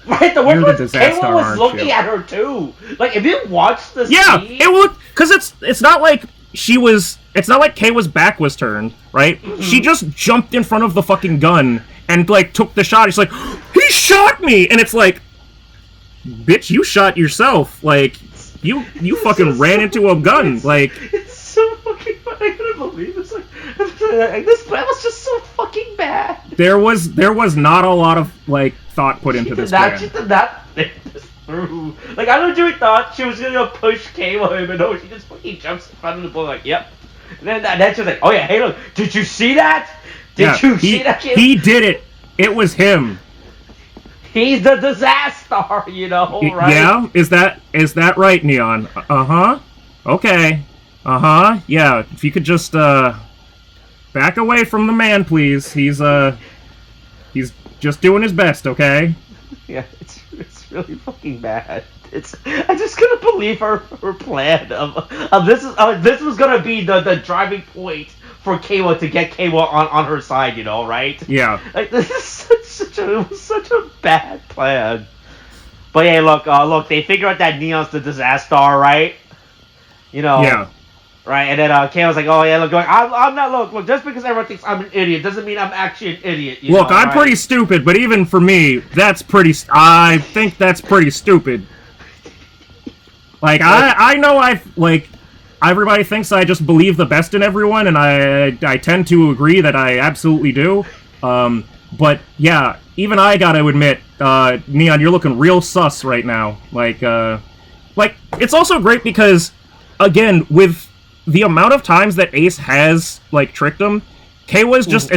right, the worst was Keiwa was looking at her too. Like, if you watch the scene... it would, because it's not like it's not like Keiwa's back was turned, right? Mm-hmm. She just jumped in front of the fucking gun and, like, took the shot. She's like, he shot me! And it's like, bitch, you shot yourself. Like, you fucking ran into a gun. Like, it's so fucking bad. I couldn't believe it's like this plan was just so fucking bad. There was not a lot of like thought put into this plan. She did not think this through. Like, I legitimately thought she was gonna push Keiwa, but no, she just fucking jumps in front of the bull. Like, yep. And then she's like, oh yeah, hey look, did you see that? Did you see that? He did it. It was him. He's the disaster, right? Yeah, is that right, Neon? Uh-huh. Okay. Uh-huh. Yeah, if you could just back away from the man, please. He's just doing his best, okay? Yeah, it's really fucking bad. I just couldn't believe her plan of this was gonna be the driving point for Keiwa to get Keiwa on her side, right? Yeah. Like, this is such a bad plan. But yeah, look, they figure out that Neon's the disaster, right? Yeah. Right, and then Keiwa's like, oh yeah, look, I'm not, look, just because everyone thinks I'm an idiot doesn't mean I'm actually an idiot. Look, I'm pretty stupid, but even for me, I think that's pretty stupid. Like, I know everybody thinks I just believe the best in everyone, and I tend to agree that I absolutely do. But yeah, even I gotta admit, Neon, you're looking real sus right now. Like, it's also great because, again, with the amount of times that Ace has, like, tricked him, Keiwa's just,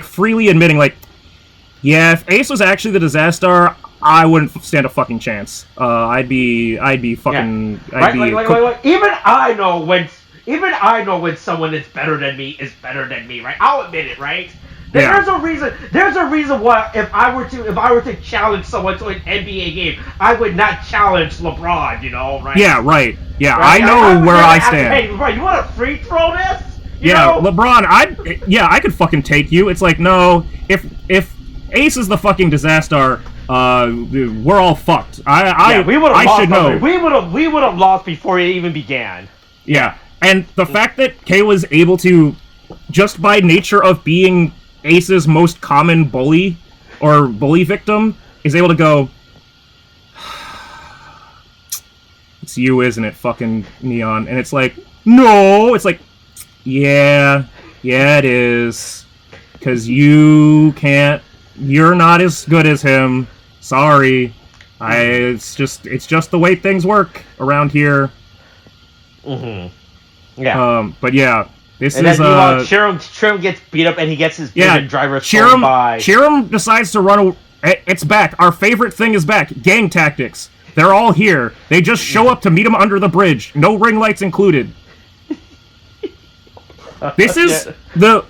freely admitting, like, yeah, if Ace was actually the disaster, I wouldn't stand a fucking chance. I'd be fucking... Yeah. Right, even I know when someone is better than me, right? I'll admit it, right? There's a reason why if I were to challenge someone to an NBA game, I would not challenge LeBron, right? Yeah, right. Yeah, right? I know where I stand. Hey, LeBron, you want to free throw this? LeBron, I could fucking take you. It's like, no, if Ace is the fucking disaster, we're all fucked. I should know. We would have lost before it even began. Yeah, and the fact that Kay was able to, just by nature of being Ace's most common bully or bully victim, is able to go, it's you, isn't it, fucking Neon? And it's like, no! It's like, yeah, it is. Because you're not as good as him. Sorry. It's just the way things work around here. Mm-hmm. Yeah. But yeah, this and is then Chirami gets beat up and he gets his driver thrown by. Chirami decides to run. It's back. Our favorite thing is back. Gang tactics. They're all here. They just show up to meet him under the bridge. No ring lights included. This is the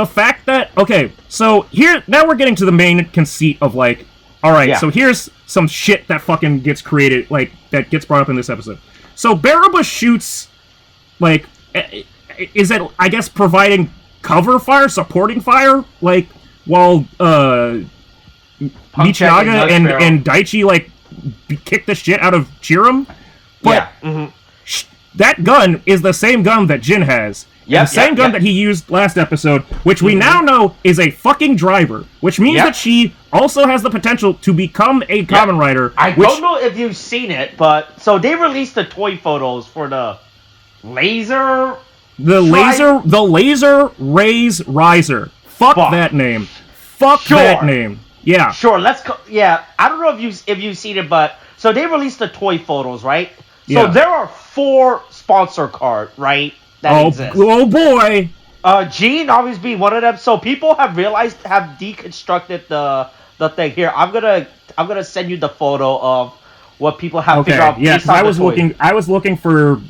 fact that, okay, so now we're getting to the main conceit of, like, alright, so here's some shit that fucking gets created, like, that gets brought up in this episode. So Baraba shoots, like, is it, I guess, providing cover fire, supporting fire, like, while, Michinaga and Daichi, like, kick the shit out of Chirami? But that gun is the same gun that Jin has. The same gun that he used last episode, which we now know is a fucking driver, which means that she also has the potential to become a Kamen Rider. I don't know if you've seen it, but so they released the toy photos for the laser. The laser raise riser. Fuck that name. Fuck that name. Yeah. Sure. Let's go. Yeah. I don't know if you've seen it, but so they released the toy photos, right? So there are 4 sponsor cards, right? That exists. Oh boy. Gene always be one of them. So people have deconstructed the thing here. I'm gonna send you the photo of what people have figured out. Yeah, because I was looking for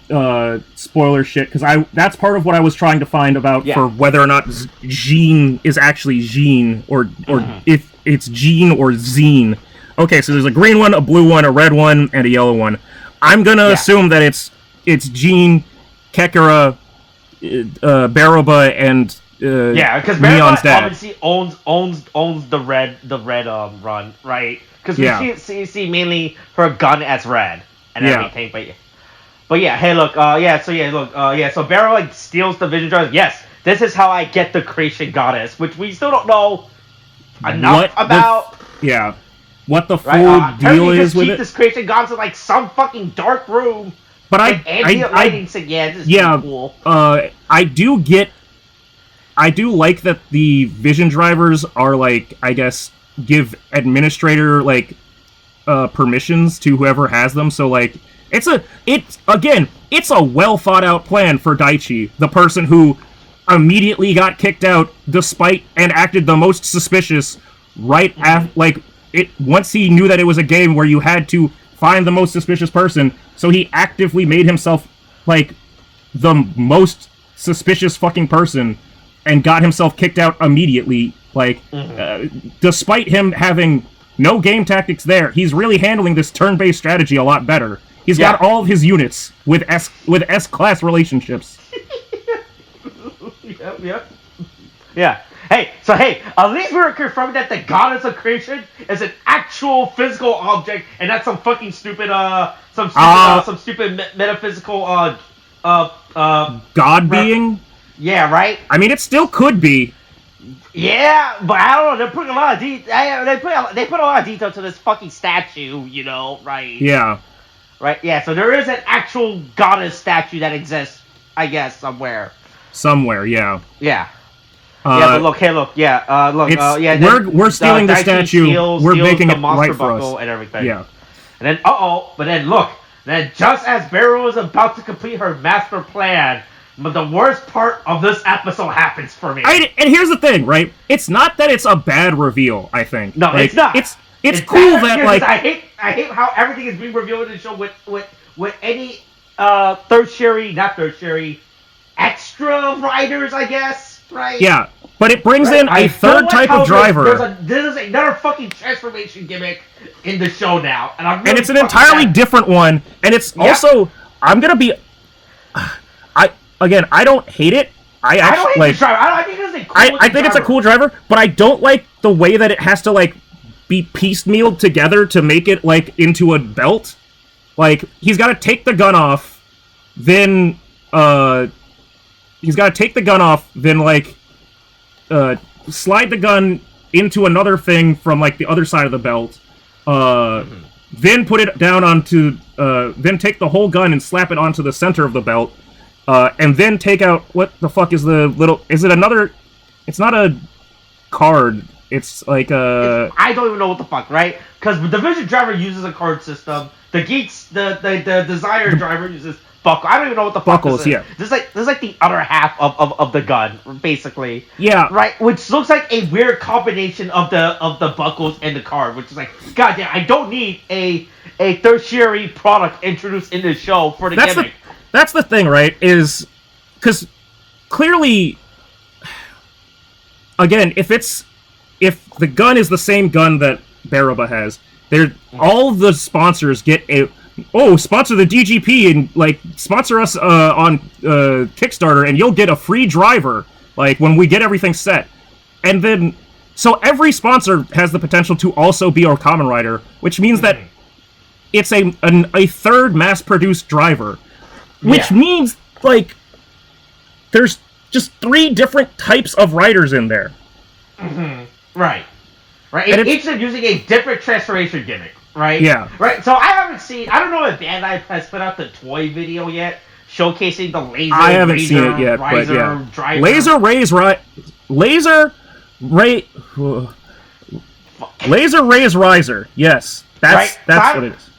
spoiler shit because that's part of what I was trying to find about for whether or not Gene is actually Gene or if it's Gene or Zine. Okay, so there's a green one, a blue one, a red one, and a yellow one. I'm gonna assume that it's Gene, Kekara, Baroba, and because Neon's dad obviously owns the red run, right? Because we see mainly her gun as red and everything, but hey, look, so Baroba steals the Vision Drive. Yes, this is how I get the Creation Goddess, which we still don't know enough about. What the full deal is with it? This Creation Goddess in like some fucking dark room. But this is cool. I do like that the Vision Drivers are like, I guess, give administrator like permissions to whoever has them. So like, it's a well thought out plan for Daichi, the person who immediately got kicked out despite and acted the most suspicious right after once he knew that it was a game where you had to find the most suspicious person, so he actively made himself, like, the most suspicious fucking person, and got himself kicked out immediately, despite him having no game tactics there, he's really handling this turn-based strategy a lot better. He's got all of his units with S-class relationships. Yeah. Hey, at least we're confirming that the Goddess of Creation is an actual physical object, and not some fucking stupid, metaphysical, God being? Yeah, right? I mean, it still could be. Yeah, but I don't know, they're putting a lot of they put a lot of detail to this fucking statue, you know, right? Yeah. Right, yeah, so there is an actual goddess statue that exists, I guess, somewhere. Somewhere, yeah. Yeah. But look, we're stealing the statue. We're making it right for us and everything. Yeah. And then just as Beryl is about to complete her master plan, but the worst part of this episode happens for me. And here's the thing, right? It's not that it's a bad reveal. I think no, it's not. It's cool that I hate how everything is being revealed in the show with any not tertiary extra riders, I guess. Right. Yeah, but it brings in a third type of driver. This is another fucking transformation gimmick in the show now, and it's an entirely different one. And it's also, I'm gonna be, I don't hate it. I don't hate this driver. I think it's a cool I think it's a cool driver, but I don't like the way that it has to be piecemealed together to make it into a belt. Like he's got to take the gun off, then slide the gun into another thing from, the other side of the belt. Then put it down onto... then take the whole gun and slap it onto the center of the belt. And then take out... What the fuck is the little... Is it another... It's not a card. It's like a... I don't even know what the fuck, right? Because the Vision driver uses a card system. The Geats... The Desire driver uses... Buckle. I don't even know what the fuck buckles, this is. This is like the other half of the gun, basically. Yeah. Right? Which looks like a weird combination of the buckles and the card, which is like, goddamn, I don't need a tertiary product introduced in the show for the gimmick. That's the thing, right? Is because clearly, again, if the gun is the same gun that Baroba has, all the sponsors get a... Oh, sponsor the DGP and sponsor us on Kickstarter, and you'll get a free driver when we get everything set. And then, so every sponsor has the potential to also be our Kamen Rider, which means that it's a third mass-produced driver. which means, like, there's just 3 different types of riders in there. Right. And each of them using a different transformation gimmick, right? Yeah. Right, so I don't know if Bandai has put out the toy video yet, showcasing the laser I haven't seen it yet, but yeah. driver. Laser Raise Riser. Yes. That's what it is.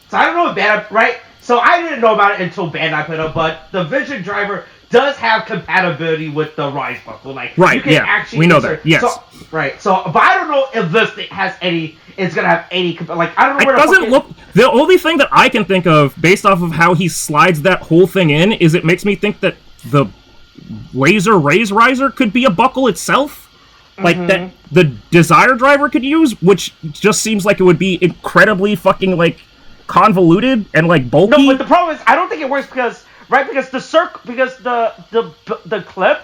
So I don't know if Bandai, right? So I didn't know about it until Bandai put it up, but the Vision driver does have compatibility with the Rise buckle. Like, right, you can actually we know that. Yes. But I don't know if this thing has any. It's gonna have any. Like, I don't know where it doesn't look. The only thing that I can think of, based off of how he slides that whole thing in, is it makes me think that the Laser Raise Riser could be a buckle itself, like that the Desire driver could use, which just seems like it would be incredibly fucking like convoluted and like bulky. No, but the problem is, I don't think it works because the circle, because the clip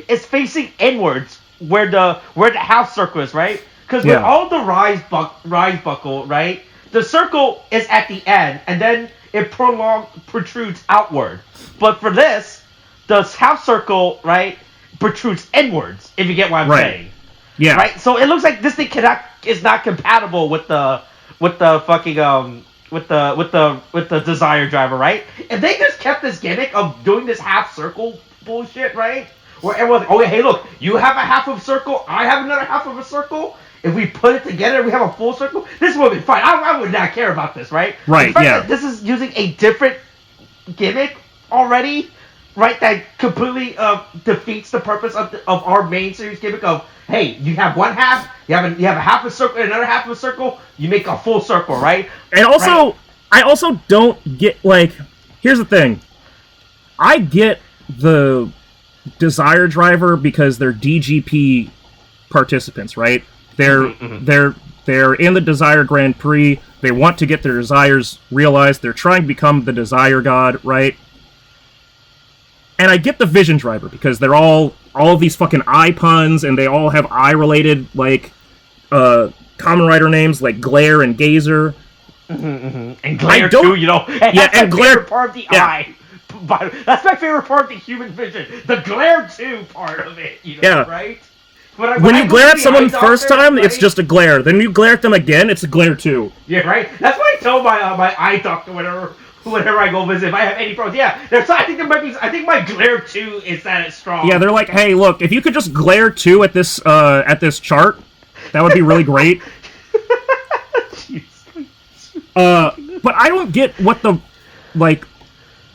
is facing inwards where the half circle is, right? Because with all the rise buckle, right, the circle is at the end and then it protrudes outward. But for this, the half circle, right, protrudes inwards. If you get what I'm saying, yeah, right. So it looks like this thing is not compatible with the fucking with the Desire driver, right? If they just kept this gimmick of doing this half circle bullshit, right? Where everyone's like, hey, look, you have a half of a circle, I have another half of a circle. If we put it together, we have a full circle. This would be fine. I would not care about this, right? Right. Yeah. This is using a different gimmick already, right? That completely defeats the purpose of our main series gimmick of, hey, you have one half, you have a half a circle and another half of a circle, you make a full circle, right? And also, I also don't get, like, here's the thing. I get the Desire driver because they're DGP participants, right? They're in the Desire Grand Prix. They want to get their desires realized. They're trying to become the Desire God, right? And I get the Vision driver because they're all of these fucking eye puns, and they all have eye-related, like, Kamen Rider names, like Glare and Gazer. And Glare, too, you know? And Glare, part of the eye. That's my favorite part of the human vision. The Glare 2 part of it, you know, right? When you glare at someone first time, it's just a glare. Then you glare at them again, it's a glare 2. Yeah, right? That's what I tell my eye doctor whenever I go visit, if I have any problems. Yeah, I think my glare 2 is that it's strong. Yeah, they're like, hey, look, if you could just glare 2 at this chart, that would be really great. But I don't get what the, like,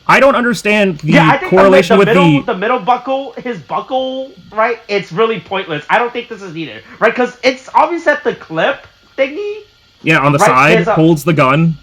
I don't understand the correlation with the middle buckle, his buckle, right? It's really pointless. I don't think this is needed, right? Because it's obvious that the clip thingy. Yeah, on the side holds the gun.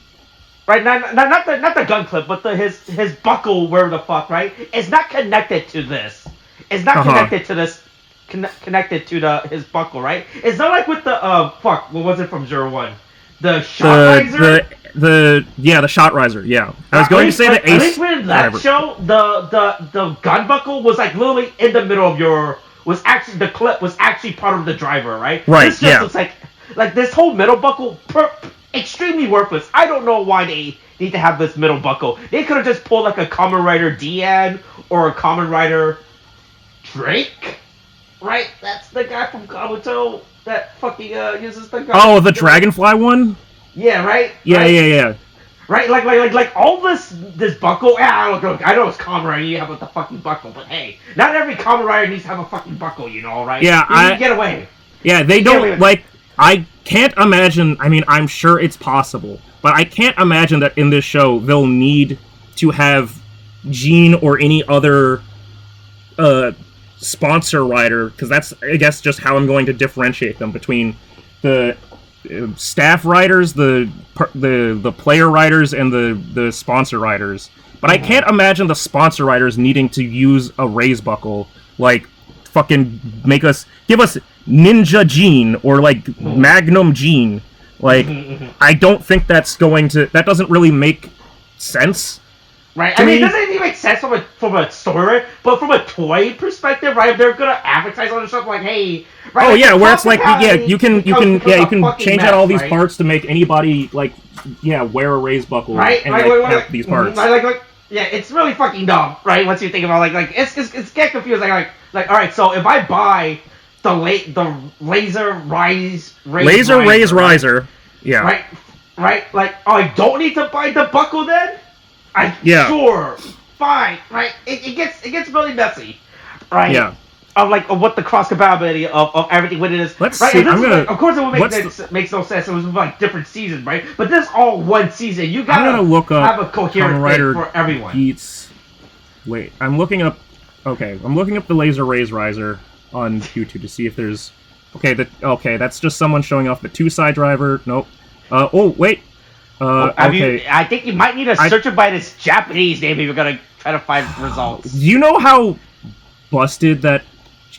Right, not the gun clip, but his buckle, where the fuck, right? It's not connected to this. It's not connected to this. Connected to his buckle, right? It's not like with the what was it from 01? The shot riser. The shot riser. Yeah, I was going to say the ace. In that show, the gun buckle was like literally in the middle of the clip was actually part of the driver, right? Right. This just looks like this whole middle buckle, extremely worthless. I don't know why they need to have this middle buckle. They could have just pulled like a Kamen Rider Dian or a Kamen Rider Drake, right? That's the guy from Kabuto that fucking uses the gun. Oh, the Dragonfly one? Yeah, right? Yeah. Right, like all this buckle. Yeah, I know it's Kamen Rider. You have the fucking buckle, but hey, not every Kamen Rider needs to have a fucking buckle, you know, right? Yeah, you get away. Yeah, they don't like. I can't imagine. I mean, I'm sure it's possible, but I can't imagine that in this show they'll need to have Jin or any other sponsor rider, because that's, I guess, just how I'm going to differentiate them between the staff riders, the player riders, and the sponsor riders. But I can't imagine the sponsor riders needing to use a raise buckle, like fucking give us Ninja Jin or like Magnum Jin. Like, I don't think that doesn't really make sense. Right, I mean, it doesn't even make sense from a story, but from a toy perspective, right? If they're gonna advertise on stuff like, hey, right? Oh yeah, where it's like, you can change out all these parts to make anybody wear a raise buckle and have these parts. Yeah, it's really fucking dumb, right? Once you think about it's get confused. All right. So if I buy the laser raise riser, yeah, right. Like, oh, I don't need to buy the buckle then. Sure, fine, right? It gets really messy, right? Yeah. Of what the cross compatibility of everything when it is. Let's right? see. Of course, it would makes no sense. It was like different seasons, right? But this is all one season. You gotta have a coherent thing for everyone. Geats. Wait, I'm looking up. Okay, I'm looking up the laser raise riser on YouTube to see if there's. Okay, that's just someone showing off the 2-side driver. Nope. Oh wait. Okay. I think you might need to search it by its Japanese name if you're gonna try to find results. Do you know how busted that?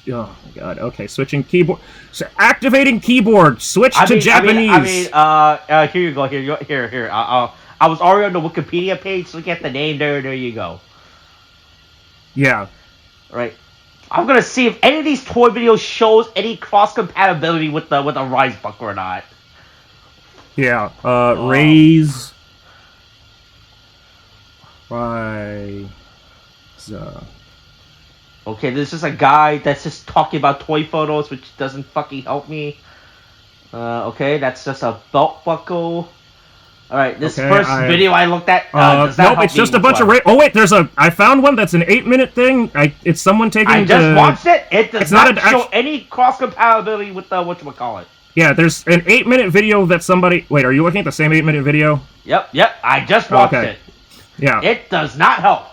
Oh my god. Okay, switching keyboard. So activating keyboard. Switch to Japanese. Here you go. Here. I was already on the Wikipedia page. Look at the name there. There you go. Yeah. Right. I'm gonna see if any of these toy videos shows any cross compatibility with the Rise buckle or not. Yeah. Raise. Rise. Okay, this is a guy that's just talking about toy photos, which doesn't fucking help me. Okay, that's just a belt buckle. Alright, this first video I looked at, does that nope, help it's just me a bunch of... Oh, wait, I found one that's an 8-minute thing. It's someone taking I just watched it. It does not show any cross-compatibility with the whatchamacallit. Yeah, there's an 8-minute video that somebody... Wait, are you looking at the same 8-minute video? Yep, I just watched it. Yeah. It does not help.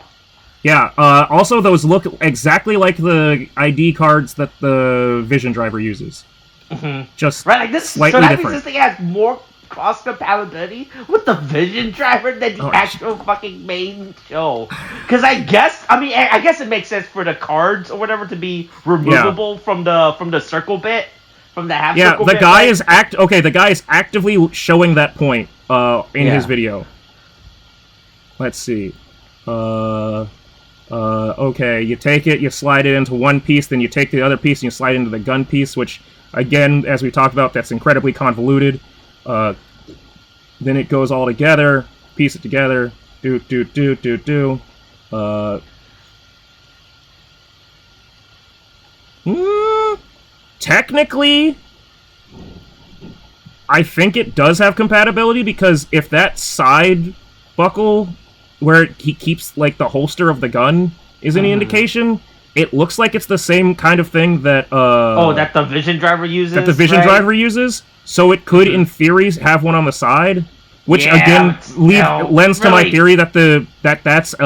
Yeah, also those look exactly like the ID cards that the Vision driver uses. Mm-hmm. Just like this, slightly so that different. means this thing has more cross-compatibility with the Vision driver than the actual fucking main show. Because I guess it makes sense for the cards or whatever to be removable from the circle bit, from the half circle bit. Yeah, the guy is actively showing that point in his video. Let's see. Okay, you take it, you slide it into one piece, then you take the other piece and you slide it into the gun piece, which, again, as we talked about, that's incredibly convoluted. Then it goes all together, piece it together, do. Technically, I think it does have compatibility, because if that side buckle where he keeps, like, the holster of the gun is any indication, it looks like it's the same kind of thing that, that the Vision driver uses? That the Vision driver uses, so it could, in theory, have one on the side, which, again, lends to my theory that that's,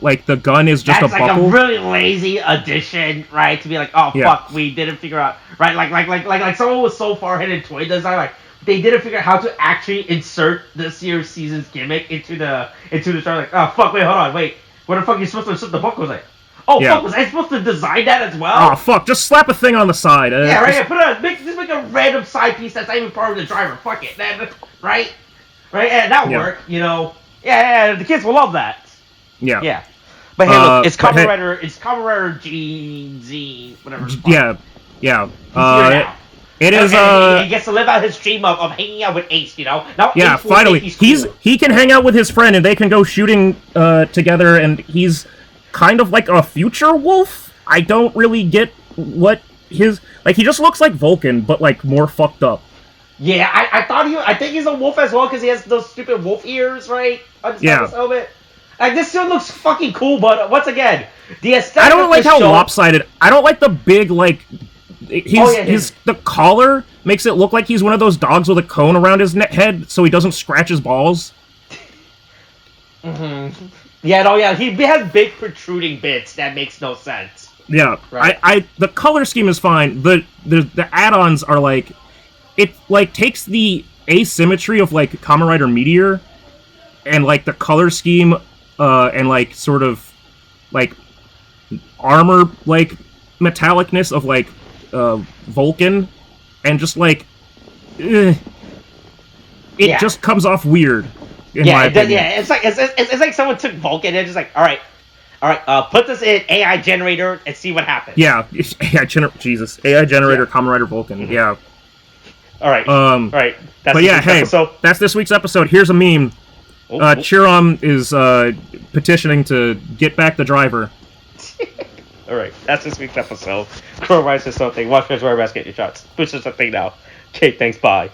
like, the gun is just a buckle. That's, like, a really lazy addition, right? To be like, fuck, we didn't figure out, right? Like someone was so far ahead in toy design, like, they didn't figure out how to actually insert this year's season's gimmick into the show. Like, oh fuck, wait, hold on, wait, where the fuck are you supposed to insert the buckle? Like, fuck, was I supposed to design that as well? Oh fuck, just slap a thing on the side. Just make a random side piece that's not even part of the driver. Fuck it, then, right, and that'll work, you know. Yeah, the kids will love that. Yeah. But hey, look, it's Kamen Rider Jin, whatever. Yeah. It is. He gets to live out his dream of hanging out with Ace, you know. Now, Ace finally, he can hang out with his friend, and they can go shooting together. And he's kind of like a future wolf. I don't really get what his he just looks like Vulcan, but like more fucked up. Yeah, I think he's a wolf as well because he has those stupid wolf ears, right? On his helmet. Like, this dude looks fucking cool, but once again, the aesthetic. I don't like how lopsided. I don't like the big the collar makes it look like he's one of those dogs with a cone around his head, so he doesn't scratch his balls. Mm-hmm. Yeah, he has big protruding bits that makes no sense. Yeah, right. The color scheme is fine. The add-ons are like, it like takes the asymmetry of like Kamen Rider Meteor, and like the color scheme, and like sort of like armor like metallicness of like Vulcan, and just like it just comes off weird. It's like someone took Vulcan and just like, all right, put this in AI generator and see what happens. Yeah, AI generator Kamen Rider Vulcan. Mm-hmm. Yeah. All right. All right. That's this week's episode. Here's a meme. Chiram is petitioning to get back the driver. Alright, that's this week's episode. Kamen Rider says something. Watch guys wear a basket, your shots. Push us something now. Okay, thanks, bye.